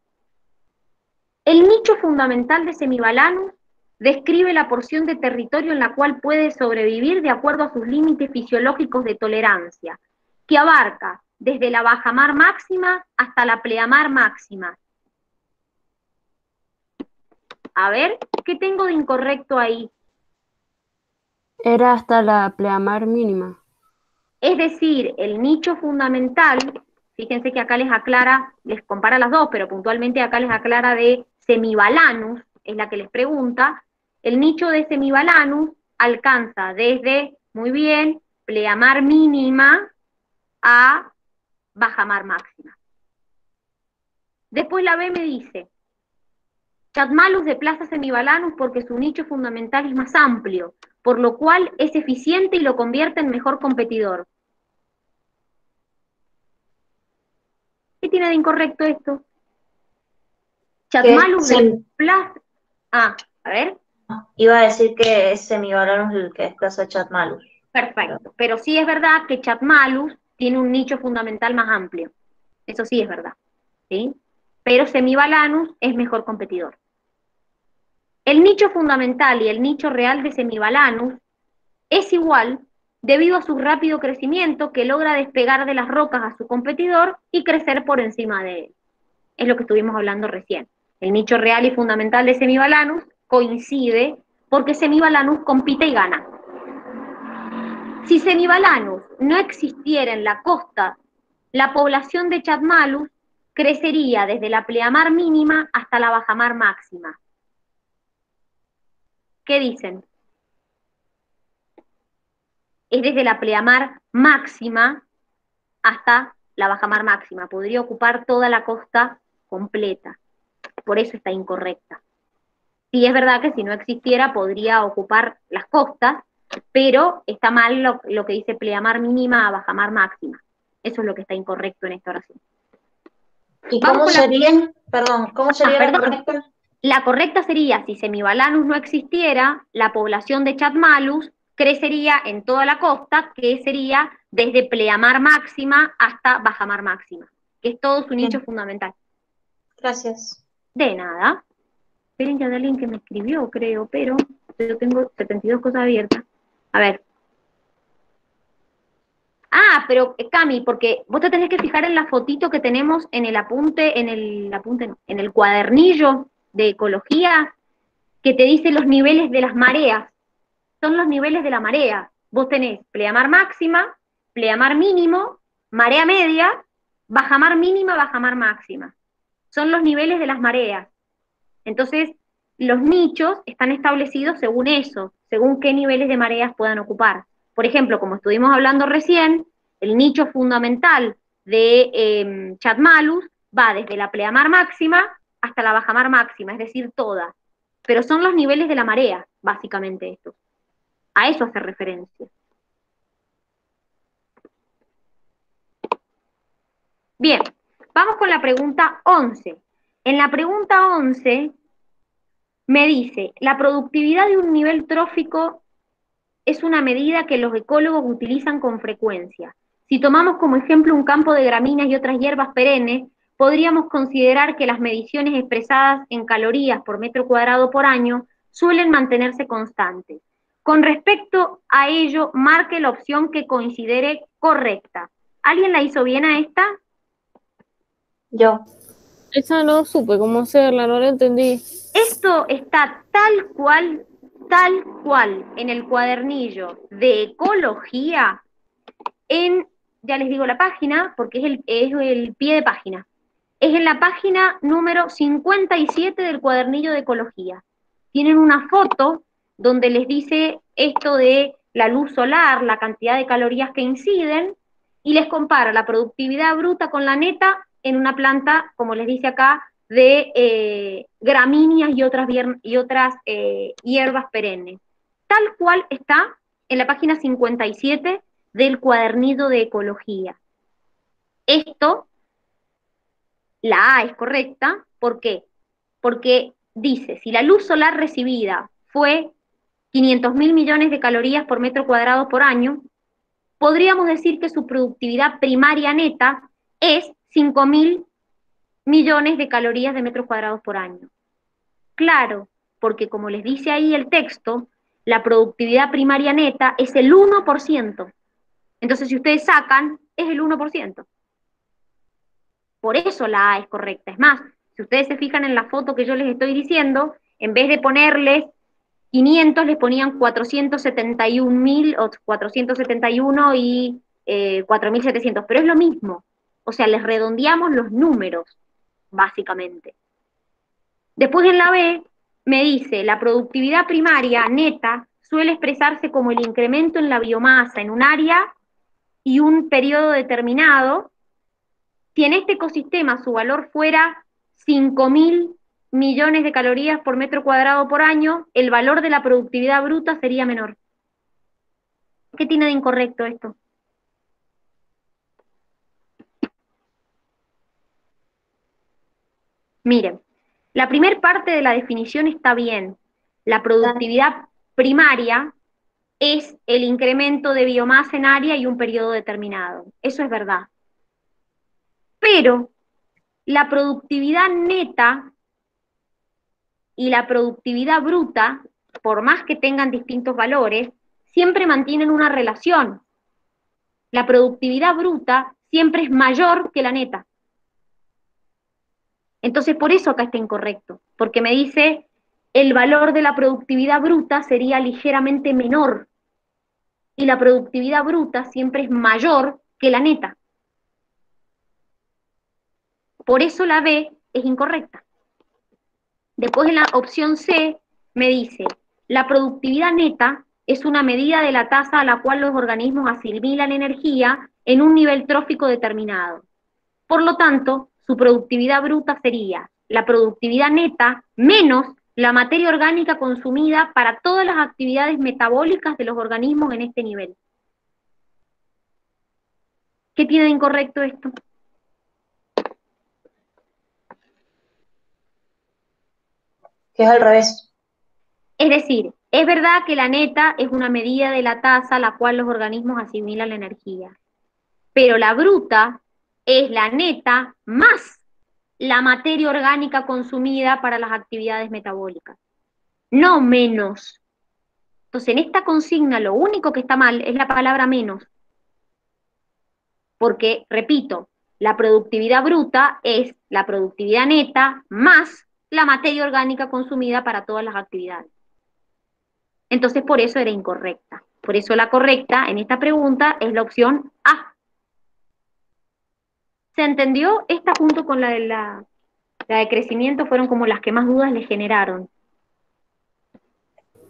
El nicho fundamental de Semibalanus describe la porción de territorio en la cual puede sobrevivir de acuerdo a sus límites fisiológicos de tolerancia, que abarca desde la bajamar máxima hasta la pleamar máxima. A ver, ¿qué tengo de incorrecto ahí? Era hasta la pleamar mínima. Es decir, el nicho fundamental, fíjense que acá les aclara, les compara las dos, pero puntualmente acá les aclara de Semibalanus, es la que les pregunta, el nicho de Semibalanus alcanza desde, muy bien, pleamar mínima a bajamar máxima. Después la B me dice, Chatmalus desplaza Semibalanus porque su nicho fundamental es más amplio, por lo cual es eficiente y lo convierte en mejor competidor. ¿Qué tiene de incorrecto esto? Chatmalus desplaza... Ah, a ver. Iba a decir que es Semibalanus el que desplaza a Chatmalus. Perfecto, pero sí es verdad que Chatmalus tiene un nicho fundamental más amplio. Eso sí es verdad, ¿sí? Pero Semibalanus es mejor competidor. El nicho fundamental y el nicho real de Semibalanus es igual debido a su rápido crecimiento que logra despegar de las rocas a su competidor y crecer por encima de él. Es lo que estuvimos hablando recién. El nicho real y fundamental de Semibalanus coincide porque Semibalanus compite y gana. Si Semibalanus no existiera en la costa, la población de Chatmalus crecería desde la pleamar mínima hasta la bajamar máxima. ¿Qué dicen? Es desde la pleamar máxima hasta la bajamar máxima. Podría ocupar toda la costa completa. Por eso está incorrecta. Sí es verdad que si no existiera podría ocupar las costas, pero está mal lo que dice pleamar mínima a bajamar máxima. Eso es lo que está incorrecto en esta oración. ¿Y cómo sería? Perdón, ¿cómo sería la correcta? La correcta sería, si Semibalanus no existiera, la población de Chatmalus crecería en toda la costa, que sería desde pleamar máxima hasta bajamar máxima, que es todo su nicho fundamental. Gracias. De nada. Esperen que hay alguien que me escribió, creo, pero yo tengo 72 cosas abiertas. A ver. Ah, pero Cami, porque vos te tenés que fijar en la fotito que tenemos en el apunte, en el cuadernillo de ecología, que te dice los niveles de las mareas. Son los niveles de la marea. Vos tenés pleamar máxima, pleamar mínimo, marea media, bajamar mínima, bajamar máxima. Son los niveles de las mareas. Entonces, los nichos están establecidos según eso, según qué niveles de mareas puedan ocupar. Por ejemplo, como estuvimos hablando recién, el nicho fundamental de Chatmalus va desde la pleamar máxima hasta la bajamar máxima, es decir, toda. Pero son los niveles de la marea, básicamente esto. A eso hace referencia. Bien, vamos con la pregunta 11. En la pregunta 11 me dice, la productividad de un nivel trófico es una medida que los ecólogos utilizan con frecuencia. Si tomamos como ejemplo un campo de gramíneas y otras hierbas perennes, podríamos considerar que las mediciones expresadas en calorías por metro cuadrado por año suelen mantenerse constantes. Con respecto a ello, marque la opción que considere correcta. ¿Alguien la hizo bien a esta? Yo. Esa no supe cómo hacerla, no la entendí. Esto está tal cual en el cuadernillo de ecología, ya les digo la página, porque es el pie de página. Es en la página número 57 del cuadernillo de ecología. Tienen una foto donde les dice esto de la luz solar, la cantidad de calorías que inciden, y les compara la productividad bruta con la neta en una planta, como les dice acá, de gramíneas y otras hierbas perennes. Tal cual está en la página 57 del cuadernillo de ecología. Esto, la A es correcta, ¿por qué? Porque dice, si la luz solar recibida fue 500.000 millones de calorías por metro cuadrado por año, podríamos decir que su productividad primaria neta es 5.000 millones de calorías de metros cuadrados por año. Claro, porque como les dice ahí el texto, la productividad primaria neta es el 1%. Entonces, si ustedes sacan, es el 1%. Por eso la A es correcta. Es más, si ustedes se fijan en la foto que yo les estoy diciendo, en vez de ponerles 500, les ponían 471.000 o 471 y 4.700, pero es lo mismo. O sea, les redondeamos los números, básicamente. Después en la B me dice, la productividad primaria neta suele expresarse como el incremento en la biomasa en un área y un periodo determinado. Si en este ecosistema su valor fuera 5.000 millones de calorías por metro cuadrado por año, el valor de la productividad bruta sería menor. ¿Qué tiene de incorrecto esto? Miren, la primera parte de la definición está bien. La productividad primaria es el incremento de biomasa en área y un periodo determinado. Eso es verdad. Pero la productividad neta y la productividad bruta, por más que tengan distintos valores, siempre mantienen una relación. La productividad bruta siempre es mayor que la neta. Entonces, por eso acá está incorrecto, porque me dice el valor de la productividad bruta sería ligeramente menor, y la productividad bruta siempre es mayor que la neta. Por eso la B es incorrecta. Después en la opción C me dice, la productividad neta es una medida de la tasa a la cual los organismos asimilan energía en un nivel trófico determinado. Por lo tanto, su productividad bruta sería la productividad neta menos la materia orgánica consumida para todas las actividades metabólicas de los organismos en este nivel. ¿Qué tiene de incorrecto esto? Que es al revés. Es decir, es verdad que la neta es una medida de la tasa a la cual los organismos asimilan la energía, pero la bruta es la neta más la materia orgánica consumida para las actividades metabólicas, no menos. Entonces, en esta consigna lo único que está mal es la palabra menos, porque, repito, la productividad bruta es la productividad neta más la materia orgánica consumida para todas las actividades. Entonces, por eso era incorrecta. Por eso la correcta en esta pregunta es la opción A. ¿Se entendió? Esta junto con la de crecimiento fueron como las que más dudas le generaron.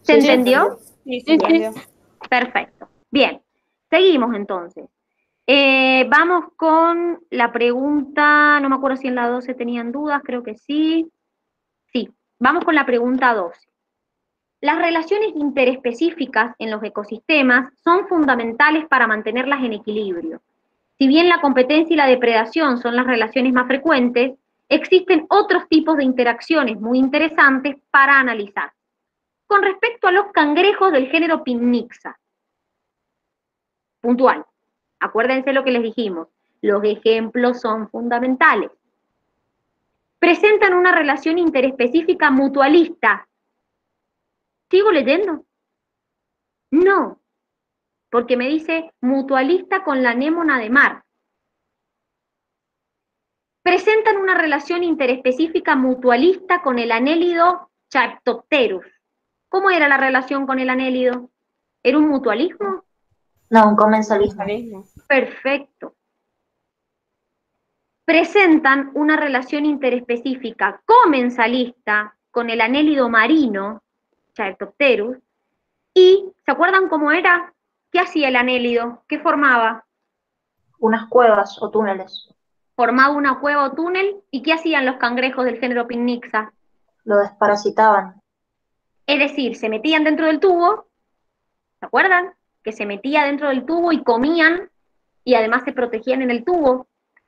¿Se entendió? Sí, sí, entendió. Perfecto. Bien, seguimos entonces. Vamos con la pregunta, no me acuerdo si en la 12 tenían dudas, creo que sí. Sí, vamos con la pregunta 12. Las relaciones interespecíficas en los ecosistemas son fundamentales para mantenerlas en equilibrio. Si bien la competencia y la depredación son las relaciones más frecuentes, existen otros tipos de interacciones muy interesantes para analizar. Con respecto a los cangrejos del género Pinnixa, puntual, acuérdense lo que les dijimos, los ejemplos son fundamentales. presentan una relación interespecífica mutualista. ¿Sigo leyendo? No, porque me dice mutualista con la anémona de mar. Presentan una relación interespecífica mutualista con el anélido Chaptopterus. ¿Cómo era la relación con el anélido? ¿Era un mutualismo? No, un comensalismo. Perfecto. Presentan una relación interespecífica comensalista con el anélido marino, Chaptopterus, y ¿se acuerdan cómo era? ¿Qué hacía el anélido? ¿Qué formaba? Unas cuevas o túneles. Formaba una cueva o túnel, ¿y qué hacían los cangrejos del género Pinnixa? Lo desparasitaban. Es decir, se metían dentro del tubo, ¿se acuerdan? Que se metía dentro del tubo y comían, y además se protegían en el tubo.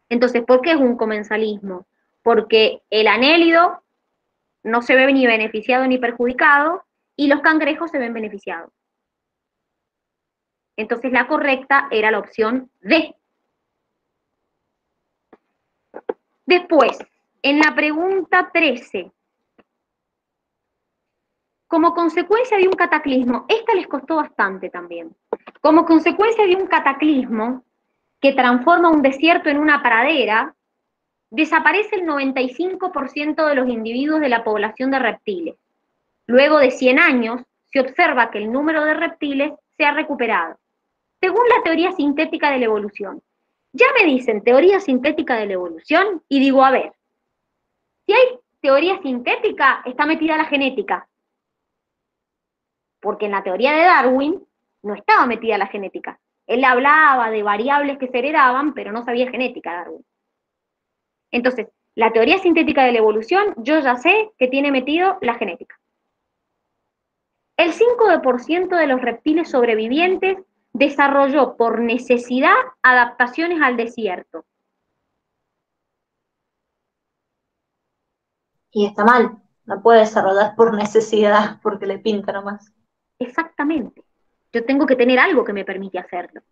Entonces, ¿por qué es un comensalismo? Porque el anélido no se ve ni beneficiado ni perjudicado, y los cangrejos se ven beneficiados. Entonces, la correcta era la opción D. Después, en la pregunta 13, como consecuencia de un cataclismo, esta les costó bastante también, como consecuencia de un cataclismo que transforma un desierto en una pradera, desaparece el 95% de los individuos de la población de reptiles. Luego de 100 años, se observa que el número de reptiles se ha recuperado, según la teoría sintética de la evolución. Ya me dicen teoría sintética de la evolución y digo, a ver, si hay teoría sintética, está metida la genética. Porque en la teoría de Darwin no estaba metida la genética. Él hablaba de variables que se heredaban, pero no sabía genética Darwin. Entonces, la teoría sintética de la evolución, yo ya sé que tiene metido la genética. El 5% de los reptiles sobrevivientes desarrolló por necesidad adaptaciones al desierto. Y está mal, no puede desarrollar por necesidad, porque le pinta nomás. Exactamente. Yo tengo que tener algo que me permite hacerlo.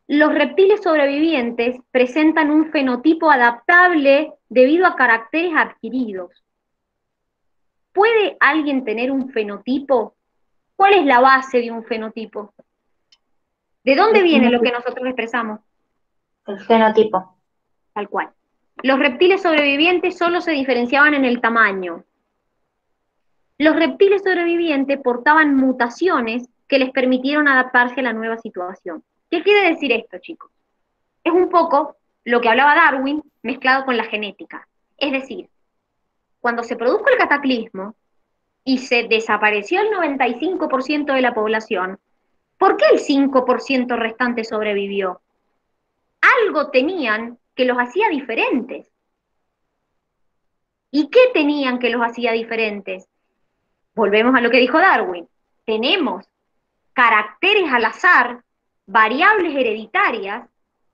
Los reptiles sobrevivientes presentan un fenotipo adaptable debido a caracteres adquiridos. ¿Puede alguien tener un fenotipo? ¿Cuál es la base de un fenotipo? ¿De dónde viene lo que nosotros expresamos? El fenotipo. Tal cual. Los reptiles sobrevivientes solo se diferenciaban en el tamaño. Los reptiles sobrevivientes portaban mutaciones que les permitieron adaptarse a la nueva situación. ¿Qué quiere decir esto, chicos? Es un poco lo que hablaba Darwin mezclado con la genética. Es decir, cuando se produjo el cataclismo y se desapareció el 95% de la población, ¿por qué el 5% restante sobrevivió? Algo tenían que los hacía diferentes. ¿Y qué tenían que los hacía diferentes? Volvemos a lo que dijo Darwin. Tenemos caracteres al azar, variables hereditarias,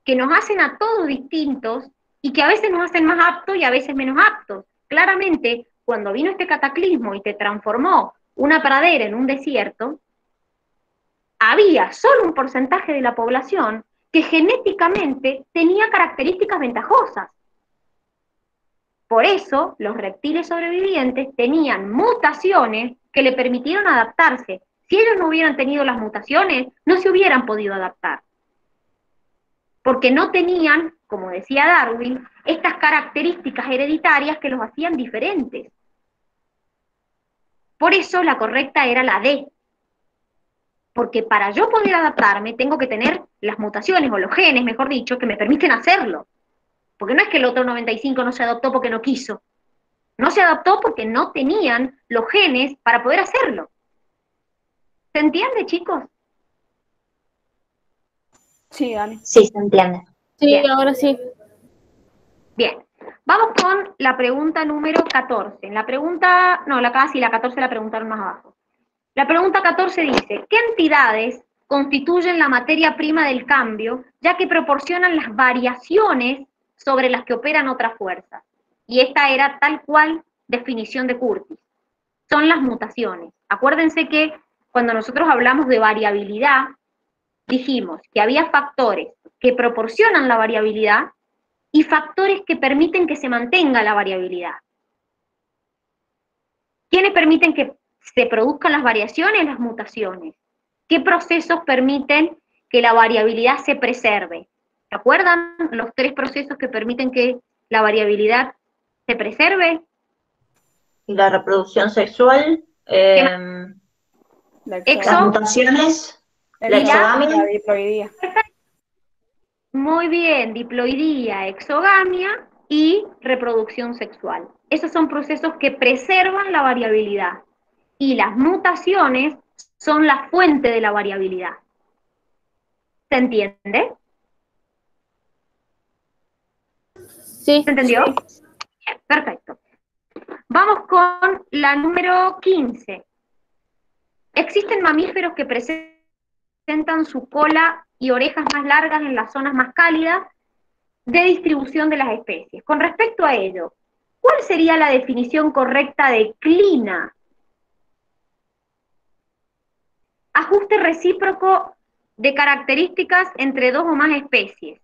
que nos hacen a todos distintos y que a veces nos hacen más aptos y a veces menos aptos. Claramente, cuando vino este cataclismo y te transformó una pradera en un desierto, había solo un porcentaje de la población que genéticamente tenía características ventajosas. Por eso, los reptiles sobrevivientes tenían mutaciones que le permitieron adaptarse. Si ellos no hubieran tenido las mutaciones, no se hubieran podido adaptar. Porque no tenían, como decía Darwin, estas características hereditarias que los hacían diferentes. Por eso la correcta era la D. Porque para yo poder adaptarme tengo que tener las mutaciones o los genes, mejor dicho, que me permiten hacerlo. Porque no es que el otro 95 no se adaptó porque no quiso. No se adaptó porque no tenían los genes para poder hacerlo. ¿Se entiende, chicos? Sí, Dani. Sí, se entiende. Sí, Bien. ahora sí. Bien. Vamos con la pregunta número 14. La 14 la preguntaron más abajo. La pregunta 14 dice, ¿qué entidades constituyen la materia prima del cambio, ya que proporcionan las variaciones sobre las que operan otras fuerzas? Y esta era tal cual definición de Curtis. Son las mutaciones. Acuérdense que cuando nosotros hablamos de variabilidad, dijimos que había factores que proporcionan la variabilidad y factores que permiten que se mantenga la variabilidad. ¿Quiénes permiten que se produzcan las variaciones? Las mutaciones. ¿Qué procesos permiten que la variabilidad se preserve? ¿Se acuerdan los 3 procesos que permiten que la variabilidad se preserve? La reproducción sexual, La las Exo, mutaciones, la la exogamia. diploidía. muy bien, diploidía, exogamia y reproducción sexual. Esos son procesos que preservan la variabilidad. Y las mutaciones son la fuente de la variabilidad. ¿Se entiende? Sí. ¿Se entendió? Bien, perfecto. Vamos con la número 15. Existen mamíferos que presentan su cola y orejas más largas en las zonas más cálidas de distribución de las especies. Con respecto a ello, ¿cuál sería la definición correcta de clina? Ajuste recíproco de características entre 2 o más especies.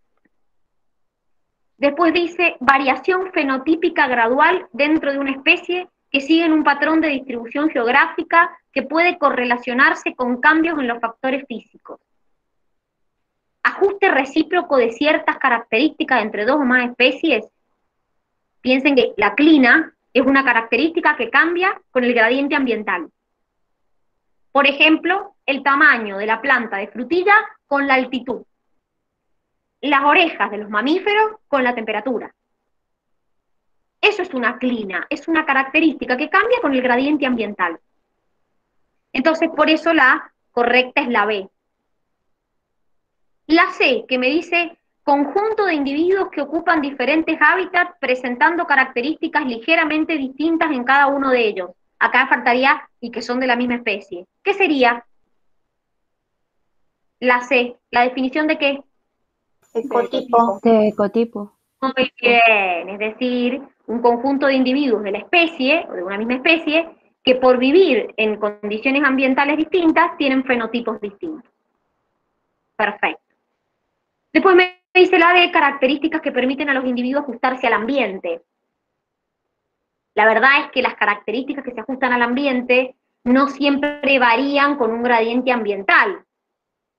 Después dice variación fenotípica gradual dentro de una especie que siguen un patrón de distribución geográfica que puede correlacionarse con cambios en los factores físicos. Ajuste recíproco de ciertas características entre 2 o más especies. Piensen que la clina es una característica que cambia con el gradiente ambiental. Por ejemplo, el tamaño de la planta de frutilla con la altitud. Las orejas de los mamíferos con la temperatura. Eso es una clina, es una característica que cambia con el gradiente ambiental. Entonces, por eso la correcta es la B. La C, que me dice conjunto de individuos que ocupan diferentes hábitats presentando características ligeramente distintas en cada uno de ellos. Acá faltaría y que son de la misma especie. ¿Qué sería? La C, ¿la definición de qué? Ecotipo. De ecotipo. Muy bien, es decir, un conjunto de individuos de la especie, o de una misma especie, que por vivir en condiciones ambientales distintas, tienen fenotipos distintos. Perfecto. Después me dice la de características que permiten a los individuos ajustarse al ambiente. La verdad es que las características que se ajustan al ambiente no siempre varían con un gradiente ambiental.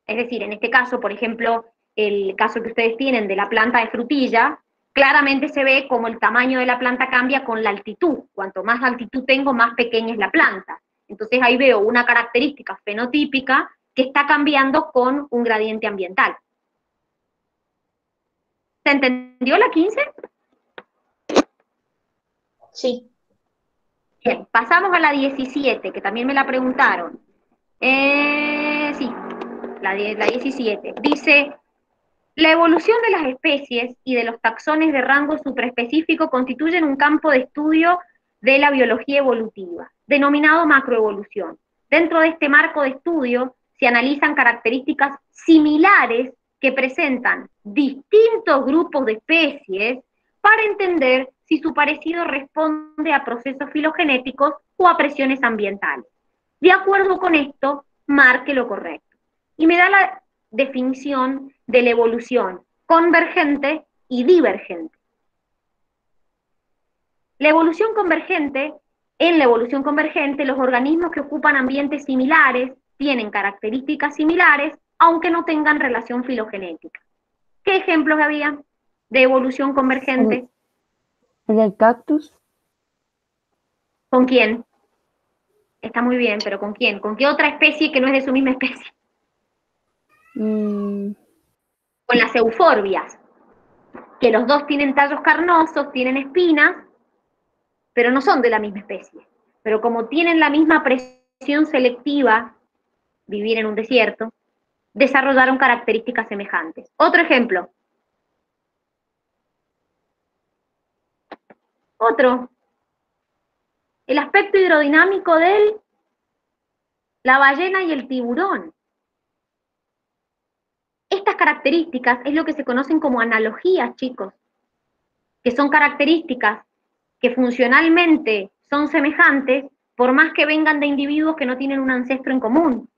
Es decir, en este caso, por ejemplo, el caso que ustedes tienen de la planta de frutilla, claramente se ve como el tamaño de la planta cambia con la altitud. Cuanto más altitud tengo, más pequeña es la planta. Entonces ahí veo una característica fenotípica que está cambiando con un gradiente ambiental. ¿Se entendió la 15? Sí. Bien, pasamos a la 17, que también me la preguntaron. Sí, la 17. Dice, la evolución de las especies y de los taxones de rango supraespecífico constituyen un campo de estudio de la biología evolutiva, denominado macroevolución. Dentro de este marco de estudio se analizan características similares que presentan distintos grupos de especies para entender si su parecido responde a procesos filogenéticos o a presiones ambientales. De acuerdo con esto, marque lo correcto. Y me da la definición de la evolución convergente y divergente. La evolución convergente, en la evolución convergente, los organismos que ocupan ambientes similares tienen características similares, aunque no tengan relación filogenética. ¿Qué ejemplos había de evolución convergente? ¿El del cactus? ¿Con quién? Está muy bien, pero ¿con quién? ¿Con qué otra especie que no es de su misma especie? Con las euforbias, que los dos tienen tallos carnosos, tienen espinas, pero no son de la misma especie. Pero como tienen la misma presión selectiva, vivir en un desierto, desarrollaron características semejantes. Otro ejemplo. Otro. El aspecto hidrodinámico de la ballena y el tiburón. Estas características es lo que se conocen como analogías, chicos, que son características que funcionalmente son semejantes, por más que vengan de individuos que no tienen un ancestro en común.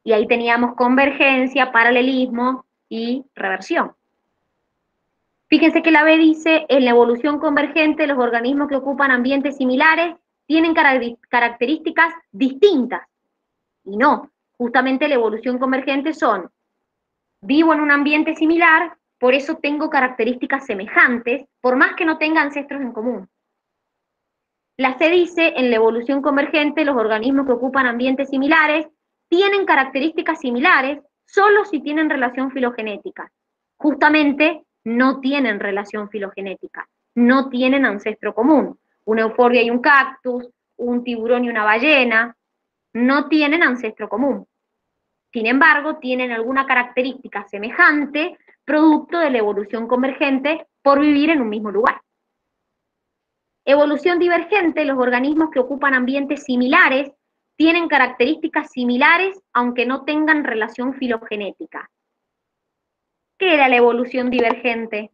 Y ahí teníamos convergencia, paralelismo y reversión. Fíjense que la B dice, en la evolución convergente, los organismos que ocupan ambientes similares tienen características distintas. Y no, justamente la evolución convergente son, vivo en un ambiente similar, por eso tengo características semejantes, por más que no tenga ancestros en común. La C dice, en la evolución convergente, los organismos que ocupan ambientes similares tienen características similares solo si tienen relación filogenética. Justamente no tienen relación filogenética, no tienen ancestro común. Una euforbia y un cactus, un tiburón y una ballena, no tienen ancestro común. Sin embargo, tienen alguna característica semejante producto de la evolución convergente por vivir en un mismo lugar. Evolución divergente, los organismos que ocupan ambientes similares tienen características similares aunque no tengan relación filogenética. ¿Qué era la evolución divergente?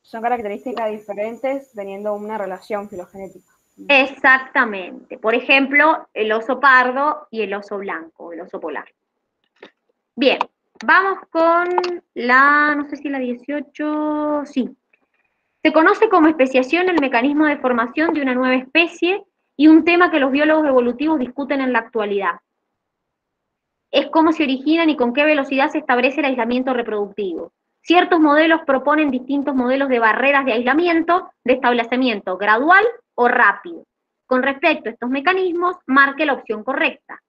Son características diferentes teniendo una relación filogenética. Exactamente. Por ejemplo, el oso pardo y el oso blanco, el oso polar. Bien, vamos con la, no sé si la 18, sí. Se conoce como especiación el mecanismo de formación de una nueva especie y un tema que los biólogos evolutivos discuten en la actualidad. Es cómo se originan y con qué velocidad se establece el aislamiento reproductivo. Ciertos modelos proponen distintos modelos de barreras de aislamiento, de establecimiento gradual o rápido. Con respecto a estos mecanismos, marque la opción correcta.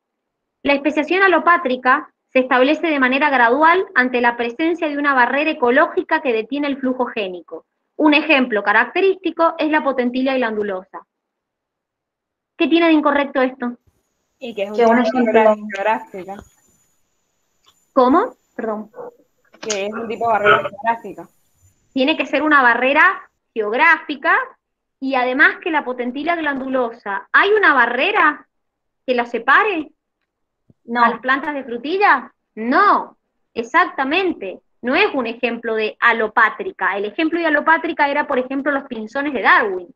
La especiación alopátrica se establece de manera gradual ante la presencia de una barrera ecológica que detiene el flujo génico. Un ejemplo característico es la potentilla glandulosa. ¿Qué tiene de incorrecto esto? Y que es un Que un tipo de ejemplo, barrera geográfica. ¿Cómo? Perdón. Que es un tipo de barrera geográfica. Tiene que ser una barrera geográfica y además que la potentilla glandulosa, ¿hay una barrera que la separe a las no, plantas de frutilla? No, exactamente. No es un ejemplo de alopátrica. El ejemplo de alopátrica era, por ejemplo, los pinzones de Darwin,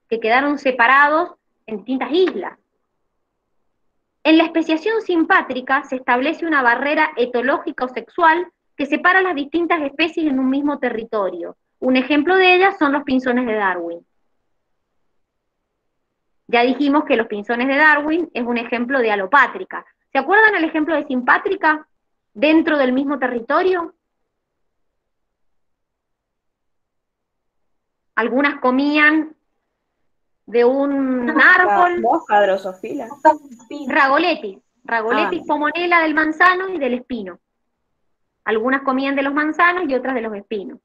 que quedaron separados en distintas islas. En la especiación simpátrica se establece una barrera etológica o sexual que separa las distintas especies en un mismo territorio. Un ejemplo de ellas son los pinzones de Darwin. Ya dijimos que los pinzones de Darwin es un ejemplo de alopátrica. ¿Se acuerdan el ejemplo de simpátrica dentro del mismo territorio? Algunas comían de un La árbol, mosca drosofila. Ragoletis pomonela del manzano y del espino. Algunas comían de los manzanos y otras de los espinos.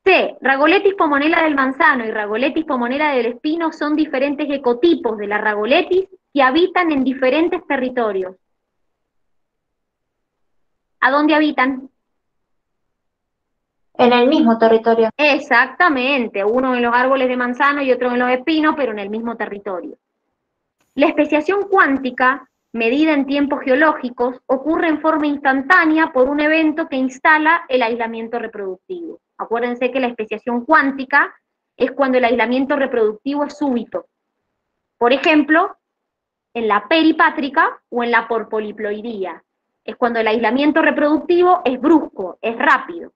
C. Ragoletis pomonela del manzano y Ragoletis pomonela del espino son diferentes ecotipos de la Ragoletis y habitan en diferentes territorios. ¿A dónde habitan? en el mismo territorio. Exactamente, uno en los árboles de manzano y otro en los espinos, pero en el mismo territorio. La especiación cuántica, medida en tiempos geológicos, ocurre en forma instantánea por un evento que instala el aislamiento reproductivo. Acuérdense que la especiación cuántica es cuando el aislamiento reproductivo es súbito. Por ejemplo, en la peripátrica o en la porpoliploidía. Es cuando el aislamiento reproductivo es brusco, es rápido.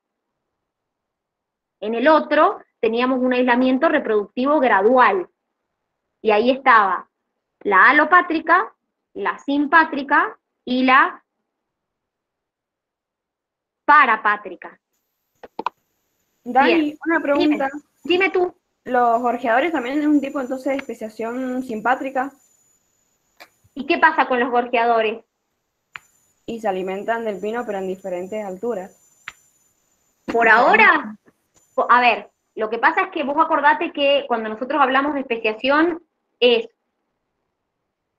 En el otro teníamos un aislamiento reproductivo gradual. Y ahí estaba la alopátrica, la simpátrica y la parapátrica. Dani, Bien. una pregunta. Dime tú. ¿Los gorjeadores también es un tipo entonces de especiación simpátrica ¿Y qué pasa con los gorjeadores? y se alimentan del pino pero en diferentes alturas? Por ahora, a ver, lo que pasa es que vos acordate que cuando nosotros hablamos de especiación es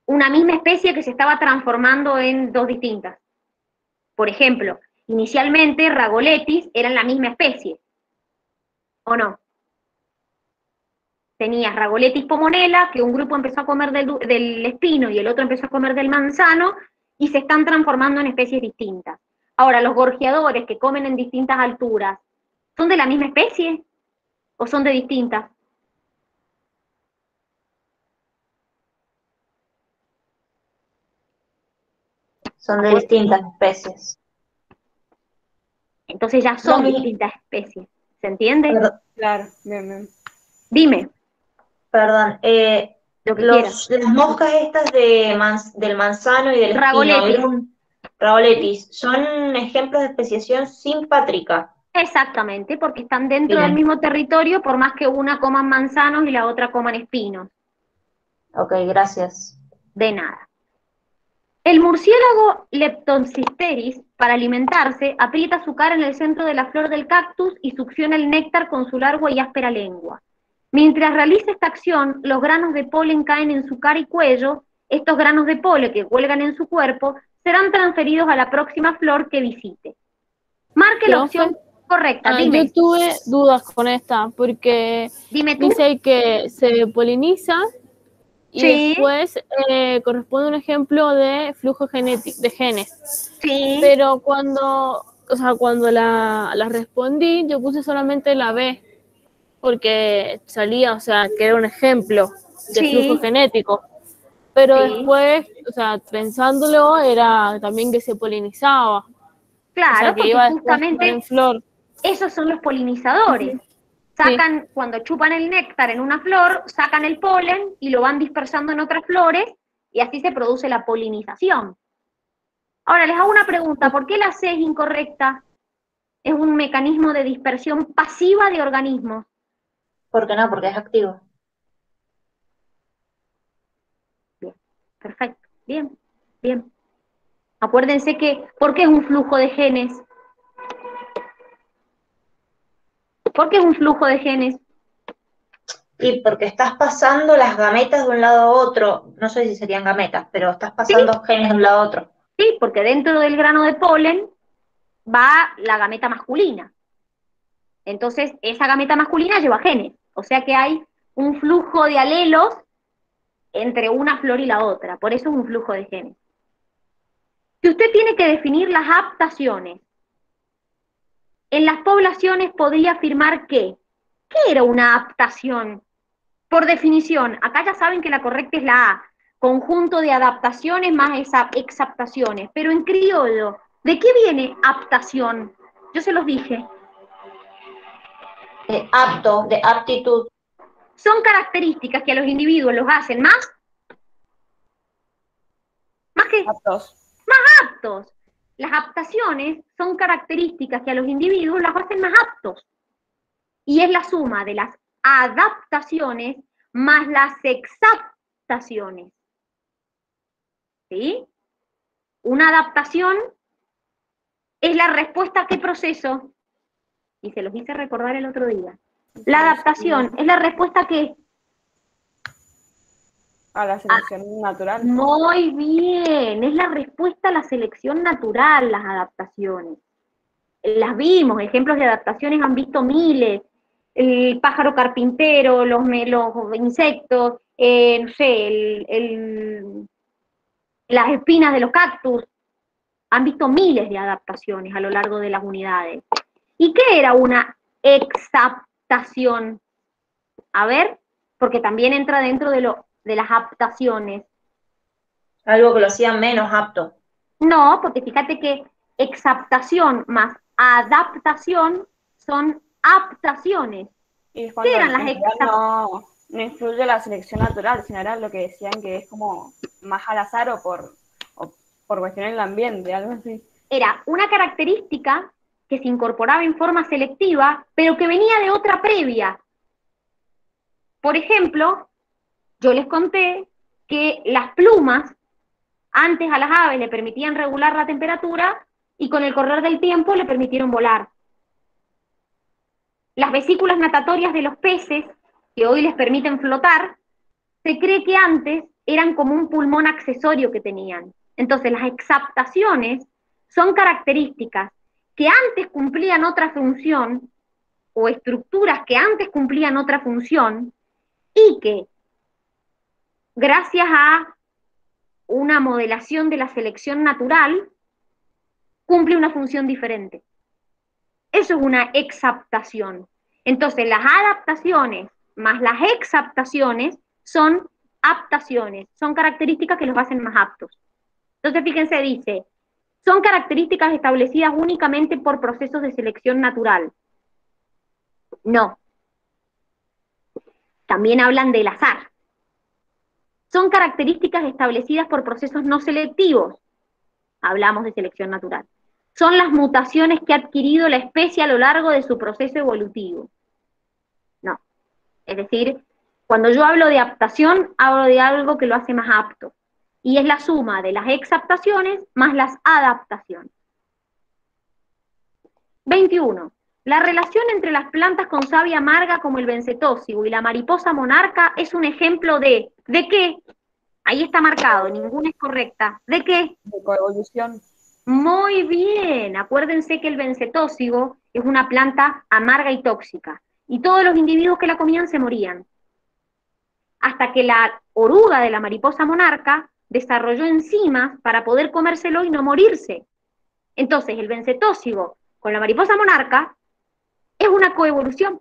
una misma especie que se estaba transformando en dos distintas. Por ejemplo, inicialmente Ragoletis eran la misma especie, ¿o no? Tenías Ragoletis pomonela, que un grupo empezó a comer del espino y el otro empezó a comer del manzano, y se están transformando en especies distintas. Ahora, los gorjeadores que comen en distintas alturas, ¿son de la misma especie o son de distintas? Son de distintas especies. Entonces ya son distintas especies. ¿Se entiende? Claro, bien, bien. Dime, Perdón, lo que quieras. las moscas estas del manzano y del espino, Ragoletis. Ragoletis, son ejemplos de especiación simpátrica. Exactamente, porque están dentro del Bien, mismo territorio, por más que una coman manzanos y la otra coman espinos. ok, gracias. De nada. El murciélago Leptocipteris, para alimentarse, aprieta su cara en el centro de la flor del cactus y succiona el néctar con su larga y áspera lengua. Mientras realiza esta acción, los granos de polen caen en su cara y cuello. Estos granos de polen que cuelgan en su cuerpo serán transferidos a la próxima flor que visite. Marque la Profe, opción correcta, yo dime. tuve dudas con esta porque Dime tú. dice que se poliniza y Sí, después corresponde un ejemplo de flujo genético de genes. sí, Pero cuando la respondí, yo puse solamente la B, porque salía, o sea, que era un ejemplo de flujo sí, genético. Pero sí. después, o sea, pensándolo, era también que se polinizaba, o sea, Claro, que porque iba después en justamente flor. esos son los polinizadores. Ujú. Sí, Sacan, cuando chupan el néctar en una flor, sacan el polen y lo van dispersando en otras flores y así se produce la polinización. Ahora les hago una pregunta, ¿por qué la C es incorrecta? Es un mecanismo de dispersión pasiva de organismos. ¿Por qué no? Porque es activo. Bien, perfecto, bien, bien. Acuérdense que, ¿por qué es un flujo de genes? ¿Por qué es un flujo de genes? Y porque estás pasando las gametas de un lado a otro, no sé si serían gametas, pero estás Sí, pasando genes de un lado a otro. sí, porque dentro del grano de polen va la gameta masculina. Entonces, esa gameta masculina lleva genes. O sea que hay un flujo de alelos entre una flor y la otra. Por eso es un flujo de genes. Si usted tiene que definir las aptaciones, en las poblaciones podría afirmar que, ¿qué era una aptación? Por definición, acá ya saben que la correcta es la A, conjunto de adaptaciones más exaptaciones. Pero en criollo, ¿de qué viene aptación? Yo se los dije. De apto, de aptitud. Son características que a los individuos los hacen más que Aptos. aptos. Las aptaciones son características que a los individuos las hacen más aptos. Y es la suma de las adaptaciones más las exaptaciones. ¿Sí? Una adaptación es la respuesta a qué proceso. Y se los hice recordar el otro día. La adaptación es la respuesta a qué. A la selección natural. Muy bien, es la respuesta a la selección natural, las adaptaciones. Las vimos, ejemplos de adaptaciones han visto miles, el pájaro carpintero, los insectos, no sé, las espinas de los cactus, han visto miles de adaptaciones a lo largo de las unidades. ¿Y qué era una exaptación? A ver, porque también entra dentro de las aptaciones. Algo que lo hacía menos apto. No, porque fíjate que exaptación más adaptación son aptaciones. Y es ¿Qué cuando eran en las realidad no influye la selección natural, sino era lo que decían que es como más al azar o por cuestiones del ambiente, algo así. Era una característica que se incorporaba en forma selectiva, pero que venía de otra previa. Por ejemplo, yo les conté que las plumas antes a las aves le permitían regular la temperatura y con el correr del tiempo le permitieron volar. Las vesículas natatorias de los peces, que hoy les permiten flotar, se cree que antes eran como un pulmón accesorio que tenían. Entonces, las exaptaciones son características que antes cumplían otra función o estructuras que antes cumplían otra función y que, gracias a una modelación de la selección natural, cumple una función diferente. Eso es una exaptación. Entonces, las adaptaciones más las exaptaciones son aptaciones, son características que los hacen más aptos. Entonces, fíjense, dice, ¿Son características establecidas únicamente por procesos de selección natural? No. También hablan del azar. ¿Son características establecidas por procesos no selectivos? Hablamos de selección natural. ¿Son las mutaciones que ha adquirido la especie a lo largo de su proceso evolutivo? No. Es decir, cuando yo hablo de aptación, hablo de algo que lo hace más apto. Y es la suma de las exaptaciones más las adaptaciones. 21. La relación entre las plantas con savia amarga como el bencetósigo y la mariposa monarca es un ejemplo ¿de qué? Ahí está marcado, ninguna es correcta. ¿De qué? De coevolución. Muy bien, acuérdense que el bencetósigo es una planta amarga y tóxica, y todos los individuos que la comían se morían. Hasta que la oruga de la mariposa monarca desarrolló enzimas para poder comérselo y no morirse. Entonces, el bencetósigo con la mariposa monarca es una coevolución.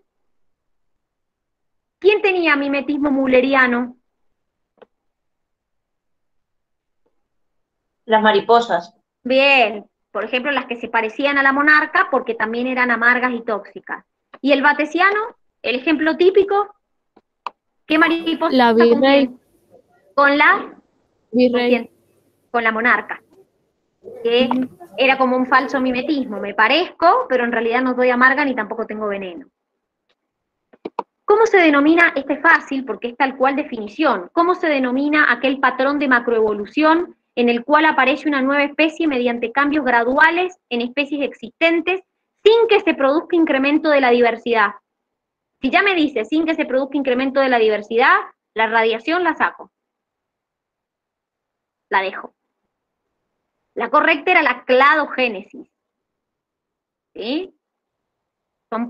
¿Quién tenía mimetismo mulleriano? Las mariposas. Bien, por ejemplo, las que se parecían a la monarca porque también eran amargas y tóxicas. ¿Y el batesiano? El ejemplo típico, ¿qué mariposa? La virrey. Con la Virrey. con la monarca, que era como un falso mimetismo, me parezco, pero en realidad no soy amarga ni tampoco tengo veneno. ¿Cómo se denomina? Este es fácil porque es tal cual definición. ¿Cómo se denomina aquel patrón de macroevolución en el cual aparece una nueva especie mediante cambios graduales en especies existentes sin que se produzca incremento de la diversidad? Si ya me dice sin que se produzca incremento de la diversidad, la radiación la saco. La dejo. La correcta era la cladogénesis. ¿Sí?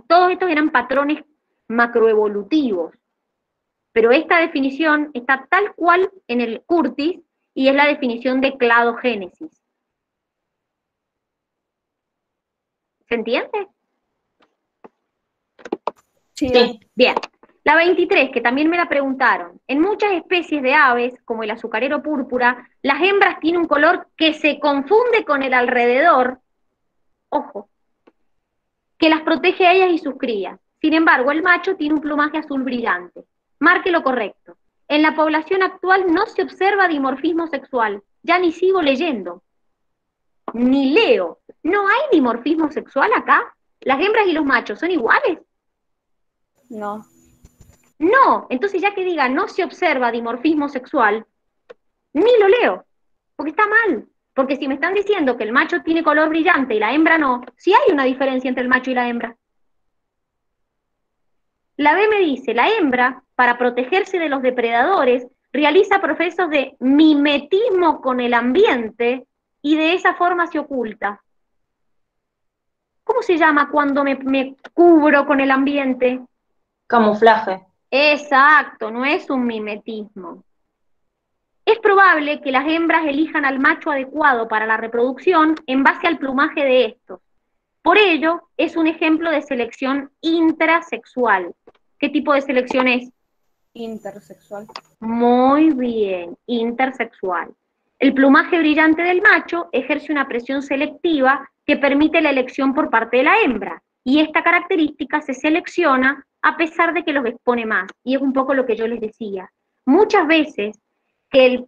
Todos estos eran patrones macroevolutivos. Pero esta definición está tal cual en el Curtis y es la definición de cladogénesis. ¿Se entiende? Sí. Bien. La 23, que también me la preguntaron. En muchas especies de aves, como el azucarero púrpura, las hembras tienen un color que se confunde con el alrededor, ojo, que las protege a ellas y sus crías. Sin embargo, el macho tiene un plumaje azul brillante. Marque lo correcto. En la población actual no se observa dimorfismo sexual. Ya ni sigo leyendo. Ni leo. ¿No hay dimorfismo sexual acá? ¿Las hembras y los machos son iguales? No. No. Entonces ya que diga no se observa dimorfismo sexual, ni lo leo. Porque está mal. Porque si me están diciendo que el macho tiene color brillante y la hembra no, sí hay una diferencia entre el macho y la hembra. La B me dice, la hembra, para protegerse de los depredadores, realiza procesos de mimetismo con el ambiente y de esa forma se oculta. ¿Cómo se llama cuando me cubro con el ambiente? Camuflaje. Exacto, no es un mimetismo. Es probable que las hembras elijan al macho adecuado para la reproducción en base al plumaje de estos. Por ello, es un ejemplo de selección intrasexual. ¿Qué tipo de selección es? Intersexual. Muy bien, intersexual. El plumaje brillante del macho ejerce una presión selectiva que permite la elección por parte de la hembra, y esta característica se selecciona a pesar de que los expone más, y es un poco lo que yo les decía. Muchas veces que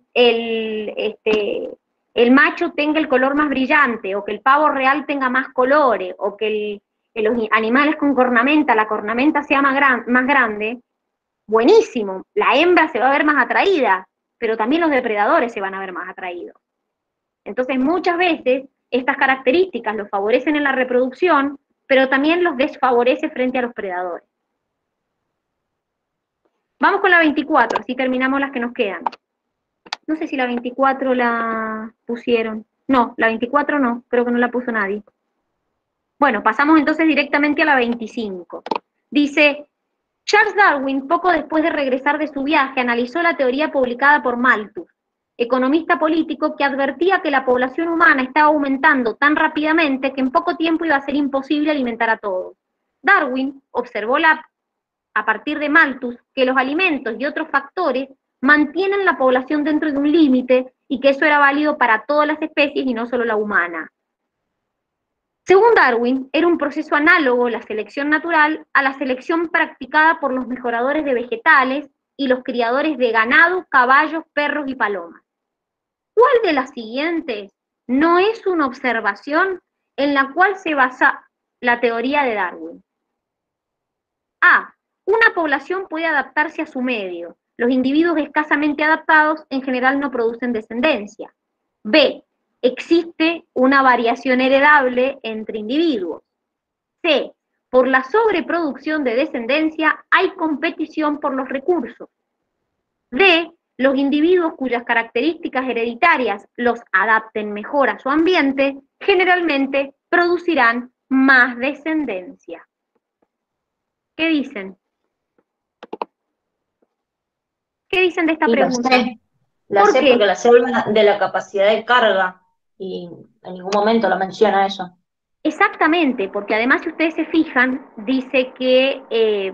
el macho tenga el color más brillante, o que el pavo real tenga más colores, o que los animales con cornamenta, la cornamenta sea más grande, buenísimo, la hembra se va a ver más atraída, pero también los depredadores se van a ver más atraídos. Entonces, muchas veces, estas características los favorecen en la reproducción, pero también los desfavorece frente a los predadores. Vamos con la 24, así terminamos las que nos quedan. No sé si la 24 la pusieron. No, la 24 no, creo que no la puso nadie. Bueno, pasamos entonces directamente a la 25. Dice, Charles Darwin, poco después de regresar de su viaje, analizó la teoría publicada por Malthus, economista político que advertía que la población humana estaba aumentando tan rápidamente que en poco tiempo iba a ser imposible alimentar a todos. Darwin observó a partir de Malthus que los alimentos y otros factores mantienen la población dentro de un límite y que eso era válido para todas las especies y no solo la humana. Según Darwin, era un proceso análogo, la selección natural, a la selección practicada por los mejoradores de vegetales y los criadores de ganado, caballos, perros y palomas. ¿Cuál de las siguientes no es una observación en la cual se basa la teoría de Darwin? A. Una población puede adaptarse a su medio. Los individuos escasamente adaptados en general no producen descendencia. B. Existe una variación heredable entre individuos. C. Por la sobreproducción de descendencia hay competición por los recursos. D. Los individuos cuyas características hereditarias los adapten mejor a su ambiente, generalmente producirán más descendencia. ¿Qué dicen? ¿Qué dicen de esta pregunta? La ¿Por sé qué? porque la sé de la capacidad de carga y en ningún momento lo menciona eso. Exactamente, porque además si ustedes se fijan, dice que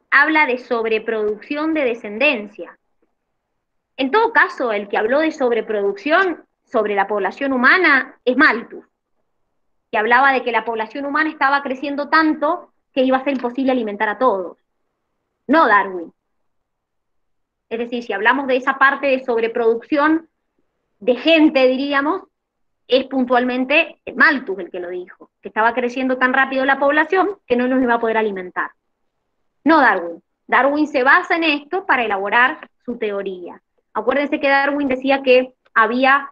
habla de sobreproducción de descendencia. En todo caso, el que habló de sobreproducción sobre la población humana es Malthus, que hablaba de que la población humana estaba creciendo tanto que iba a ser imposible alimentar a todos, no Darwin. Es decir, si hablamos de esa parte de sobreproducción de gente, diríamos, es puntualmente Malthus el que lo dijo, que estaba creciendo tan rápido la población que no nos iba a poder alimentar. No Darwin. Darwin se basa en esto para elaborar su teoría. Acuérdense que Darwin decía que había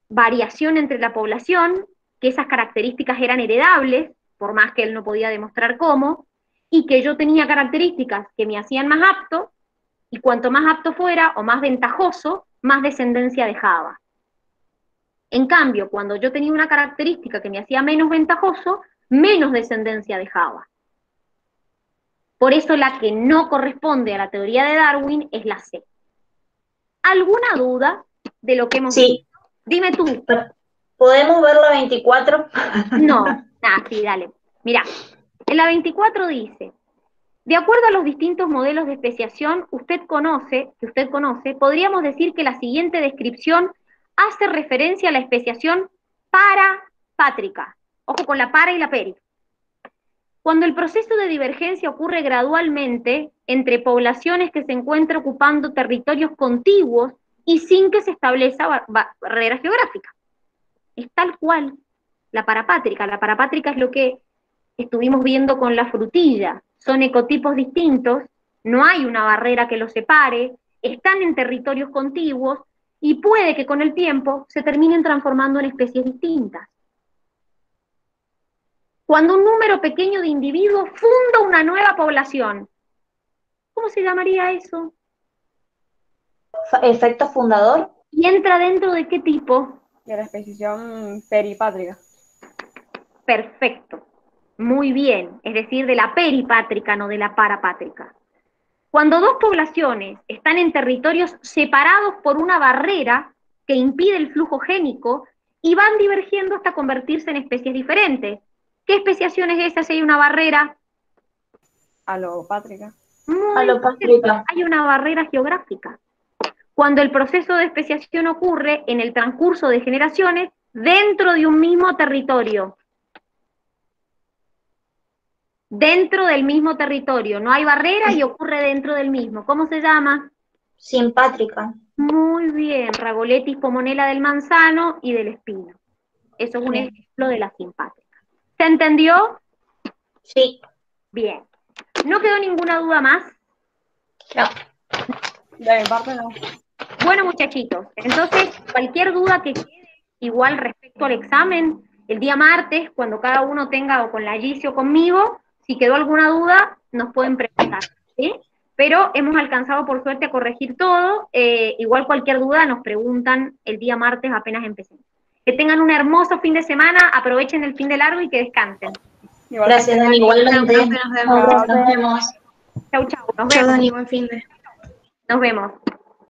variación entre la población, que esas características eran heredables, por más que él no podía demostrar cómo, y que yo tenía características que me hacían más apto, y cuanto más apto fuera o más ventajoso, más descendencia dejaba. En cambio, cuando yo tenía una característica que me hacía menos ventajoso, menos descendencia dejaba. Por eso la que no corresponde a la teoría de Darwin es la C. ¿Alguna duda de lo que hemos visto? Dime tú. ¿Podemos ver la 24? No, sí, dale. Mirá, en la 24 dice, de acuerdo a los distintos modelos de especiación que usted conoce, podríamos decir que la siguiente descripción hace referencia a la especiación parapátrica. Ojo con la para y la peri. Cuando el proceso de divergencia ocurre gradualmente entre poblaciones que se encuentran ocupando territorios contiguos y sin que se establezca barrera geográfica. Es tal cual la parapátrica. La parapátrica es lo que estuvimos viendo con la frutilla. Son ecotipos distintos, no hay una barrera que los separe, están en territorios contiguos y puede que con el tiempo se terminen transformando en especies distintas. Cuando un número pequeño de individuos funda una nueva población, ¿cómo se llamaría eso? ¿Efecto fundador? ¿Y entra dentro de qué tipo? De la especiación peripátrica. Perfecto, muy bien, es decir, de la peripátrica, no de la parapátrica. Cuando dos poblaciones están en territorios separados por una barrera que impide el flujo génico y van divergiendo hasta convertirse en especies diferentes. ¿Qué especiación es esa si hay una barrera? Alopátrica. Alopátrica. Hay una barrera geográfica. Cuando el proceso de especiación ocurre en el transcurso de generaciones dentro de un mismo territorio. Dentro del mismo territorio. No hay barrera y ocurre dentro del mismo. ¿Cómo se llama? Simpátrica. Muy bien. Ragoletis pomonela del manzano y del espino. Eso es un ejemplo de la simpátrica. ¿Se entendió? Sí. Bien. ¿No quedó ninguna duda más? No. De mi parte no. Bueno, muchachitos, entonces cualquier duda que quede igual respecto al examen, el día martes, cuando cada uno tenga o con la Gis o conmigo, si quedó alguna duda, nos pueden preguntar, ¿sí? Pero hemos alcanzado por suerte a corregir todo, igual cualquier duda nos preguntan el día martes apenas empecemos. Que tengan un hermoso fin de semana, aprovechen el fin de largo y que descansen. Gracias, Dani, igualmente. Nos vemos. Nos vemos. Chau, chau, nos Chao, vemos. Dani, buen fin de. Nos vemos.